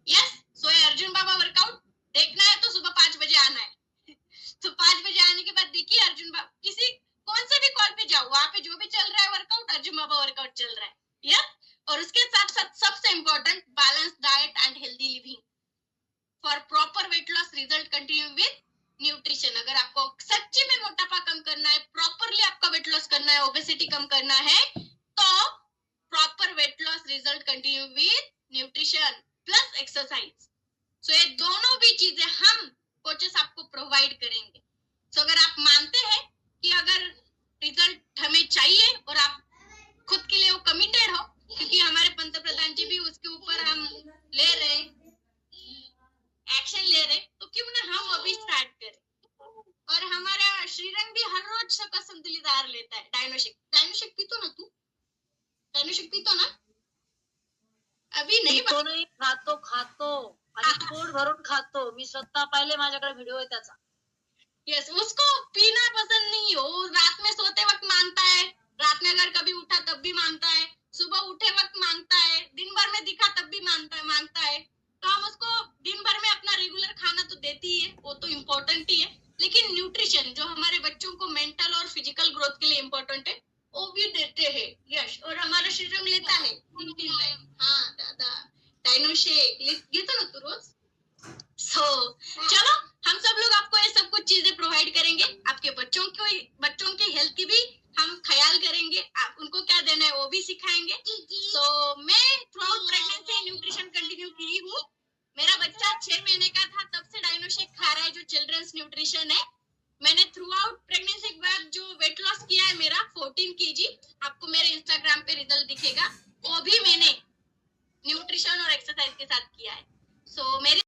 यस, सो अर्जुन बाबा वर्कआउट देखना है तो सुबह 5 बजे आना है। तो 5 बजे आने के बाद देखिए अर्जुन बाबा, किसी कौन से भी कॉल पे जाओ, वहां पे जो भी चल रहा है वर्कआउट, अर्जुन बाबा वर्कआउट चल रहा है। यस, और उसके साथ साथ सबसे important balance diet and healthy living for proper weight loss result continue with nutrition. अगर आपको सच्ची में मोटापा कम करना है, प्रॉपरली आपका वेट लॉस करना है, ओबेसिटी कम करना है, तो proper weight loss result continue with nutrition plus exercise. So ये दोनों भी चीजें हम कोचेस आपको प्रोवाइड करेंगे। सो अगर आप मानते हैं कि अगर रिजल्ट हमें चाहिए और आप खुद के लिए वो कमिटेड हो, क्योंकि हमारे पंतप्रधान जी भी उसके ऊपर हम ले रहे, एक्शन ले रहे, तो क्यों ना हम अभी स्टार्ट करें। और हमारा श्रीरंग भी हर रोज का संतुलित आहार लेता है। डायनोशेक पीतो ना तू? डायनोशेक पीतो ना? अभी नहीं तो नाही खातो आणि पोट भरून खातो। मी स्वतः पाहिले, माझ्याकडे व्हिडिओ आहे त्याचा। यस, उसको पीना पसंद नहीं हो। रात में सोते वक्त मांगता है, रात में अगर कभी उठा तब भी मांगता है, सुबह उठे वक्त मांगता है, दिन भर में दिखा तब भी मांगता है। तो हम उसको दिन भर में अपना रेगुलर खाना तो देती ही है, वो तो इम्पोर्टेंट ही है, लेकिन न्यूट्रिशन जो हमारे बच्चों को मेंटल और फिजिकल ग्रोथ के लिए इम्पोर्टेंट है वो भी देते हैं। यश, और हमारा श्रीरंग लेता है 3 टाइम। हाँ दादा, डायनोशेक लेता ना तू रोज? चलो हम सब लोग आपको ये सब कुछ चीजें प्रोवाइड करेंगे। आपके बच्चों की हेल्थ की भी हम ख्याल करेंगे, आप उनको क्या देना है वो भी सिखाएंगे। तो मैं through out pregnancy nutrition continue की हूँ। मेरा बच्चा 6 महीने का था तब से डायनोशेक खा रहा है, जो चिल्ड्रंस न्यूट्रिशन है। मैंने थ्रू आउट प्रेगनेंसी के बाद जो वेट लॉस किया है मेरा 14 kg, आपको मेरे इंस्टाग्राम पे रिजल्ट दिखेगा, वो भी मैंने न्यूट्रिशन और एक्सरसाइज के साथ किया है। सो मेरी